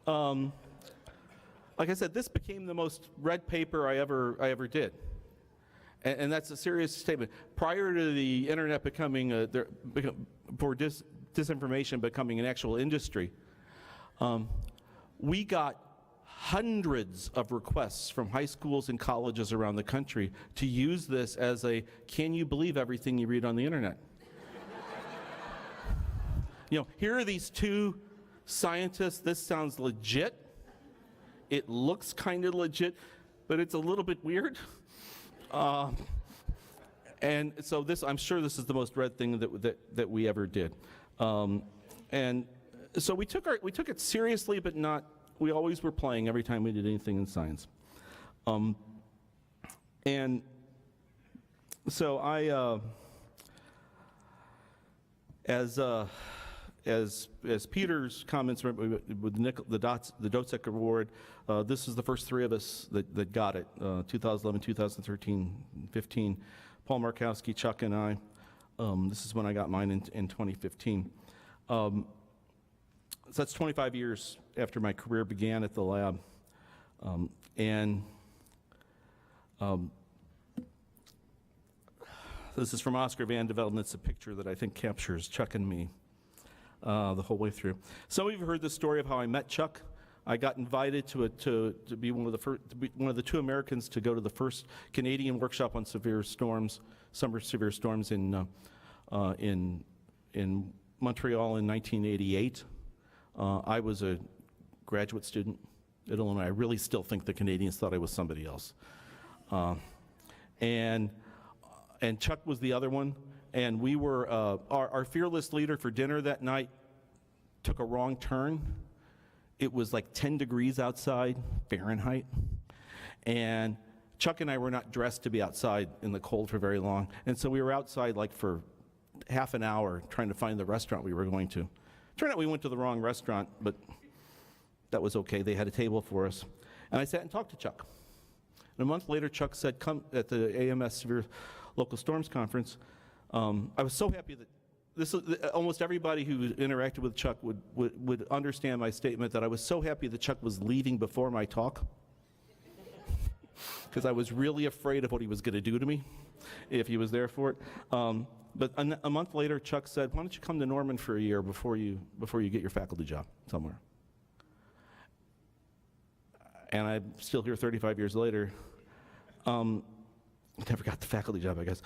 like I said, this became the most read paper I ever did. And that's a serious statement. Prior to the internet becoming, disinformation becoming an actual industry, we got hundreds of requests from high schools and colleges around the country to use this as a, can you believe everything you read on the internet? Here are these two scientists. This sounds legit. It looks kind of legit. but it's a little bit weird. And so I'm sure this is the most read thing that we ever did. And so we took it seriously, but not. We always were playing every time we did anything in science. And so I, as Peter's comments with the Doswell Award, this is the first three of us that got it, 2011, 2013, 15. Paul Markowski, Chuck, and I. This is when I got mine in 2015. So that's 25 years after my career began at the lab. This is from Oscar Van Develde, and it's a picture that I think captures Chuck and me the whole way through. Some of you have heard the story of how I met Chuck. I got invited to be one of the two Americans to go to the first Canadian workshop on severe storms, summer severe storms in Montreal in 1988. I was a graduate student at Illinois. I really still think the Canadians thought I was somebody else. And Chuck was the other one. And we were, our fearless leader for dinner that night took a wrong turn. It was like 10 degrees outside, Fahrenheit. And Chuck and I were not dressed to be outside in the cold for very long. And so we were outside like for half an hour trying to find the restaurant we were going to. Turned out we went to the wrong restaurant, but that was okay. They had a table for us. And I sat and talked to Chuck. And a month later, Chuck said, come at the AMS Severe Local Storms Conference. I was so happy that almost everybody who interacted with Chuck would understand my statement that I was so happy that Chuck was leaving before my talk, because I was really afraid of what he was going to do to me if he was there for it. But a month later, Chuck said, "Why don't you come to Norman for a year before you get your faculty job somewhere?" And I'm still here 35 years later. Never got the faculty job, I guess.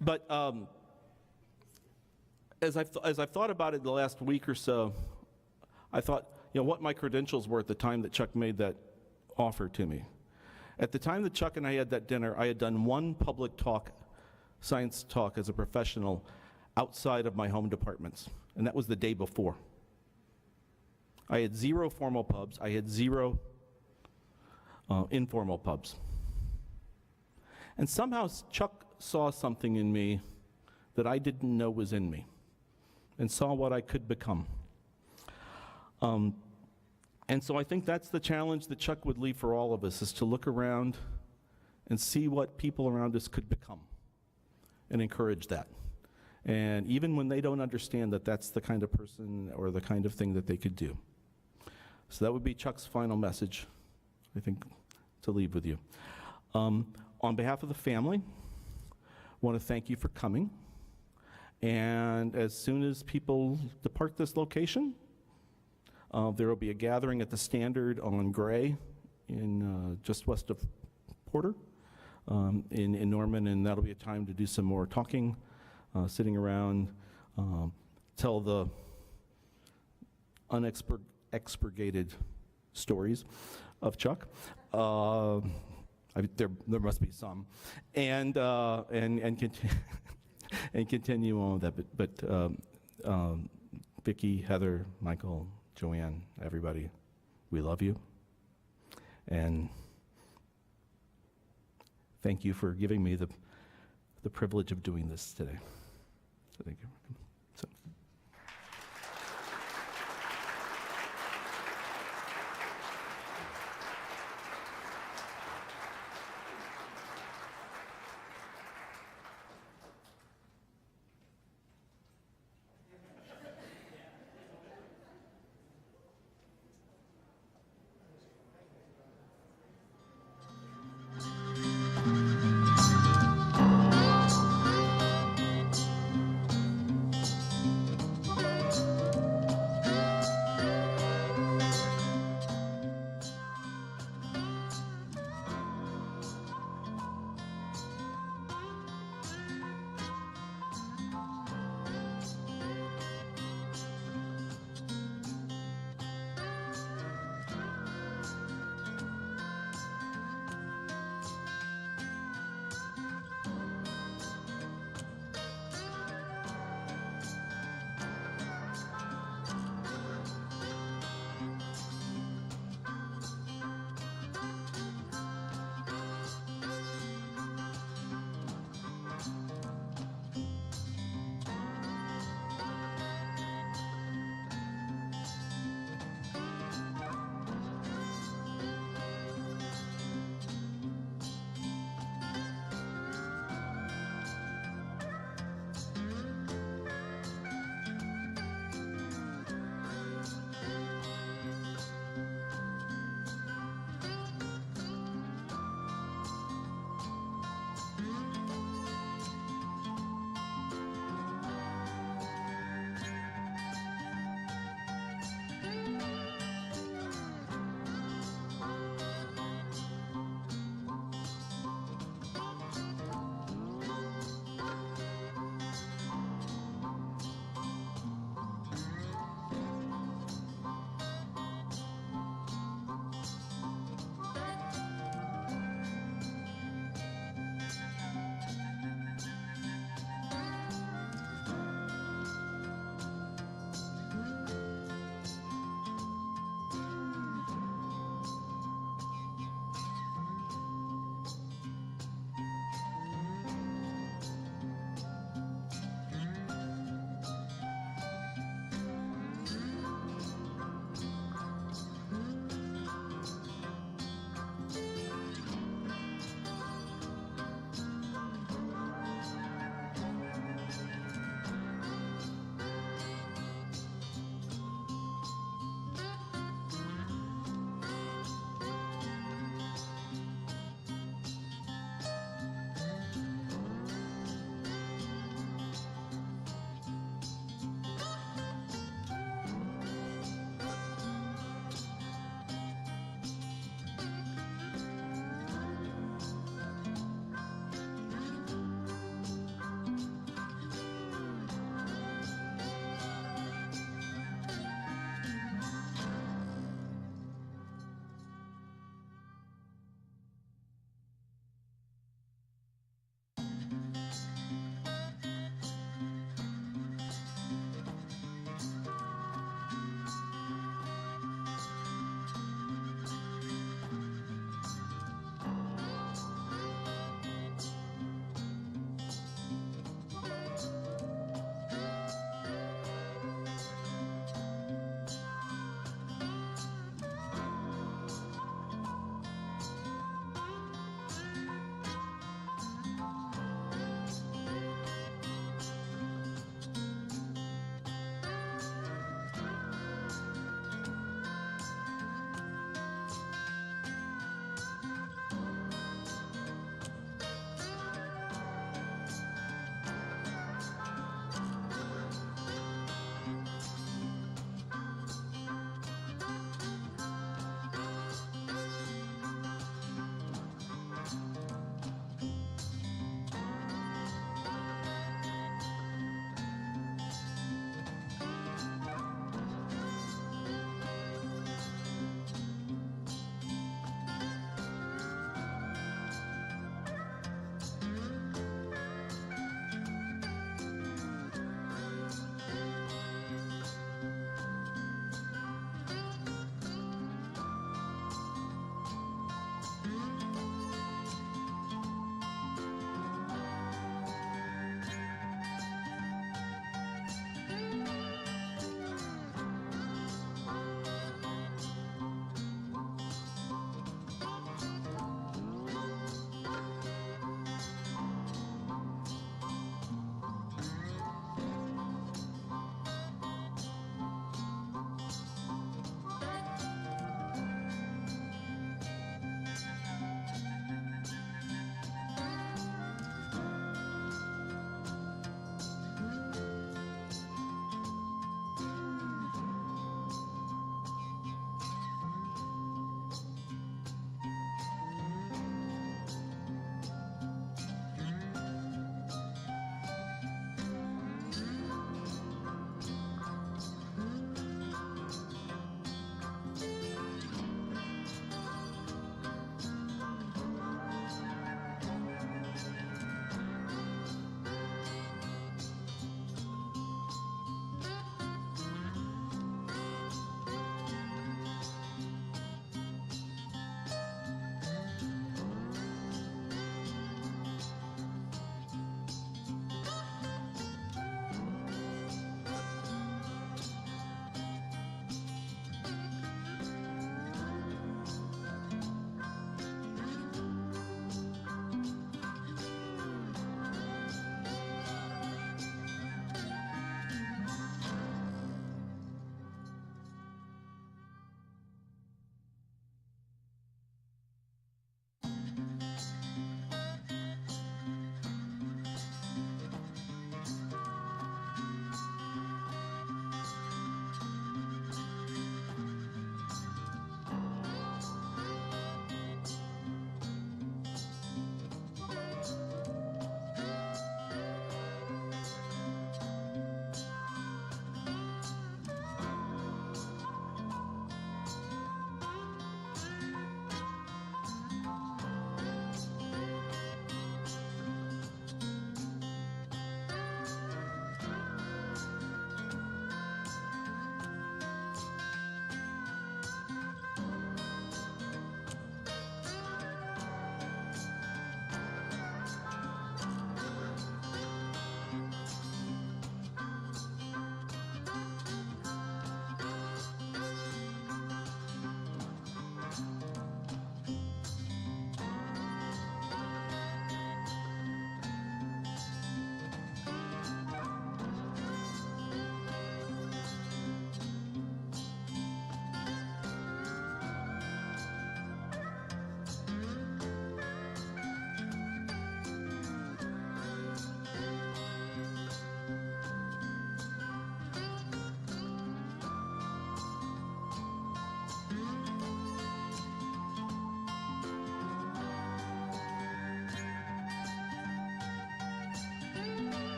But as I've thought about it the last week or so, I thought, what my credentials were at the time that Chuck made that offer to me. At the time that Chuck and I had that dinner, I had done one public talk, science talk as a professional outside of my home departments, and that was the day before. I had 0 formal pubs. I had 0 informal pubs. And somehow Chuck saw something in me that I didn't know was in me, and saw what I could become. And so I think that's the challenge that Chuck would leave for all of us, is to look around and see what people around us could become and encourage that. And even when they don't understand that that's the kind of person or the kind of thing that they could do. So that would be Chuck's final message, I think, to leave with you. On behalf of the family, I want to thank you for coming. And as soon as people depart this location, there will be a gathering at the Standard on Gray in just west of Porter in Norman, and that'll be a time to do some more talking, sitting around, tell the unexpurgated stories of Chuck. There must be some, and continue on with that. But Vicki, Heather, Michael, Joanne, everybody, we love you, and thank you for giving me the privilege of doing this today. So thank you.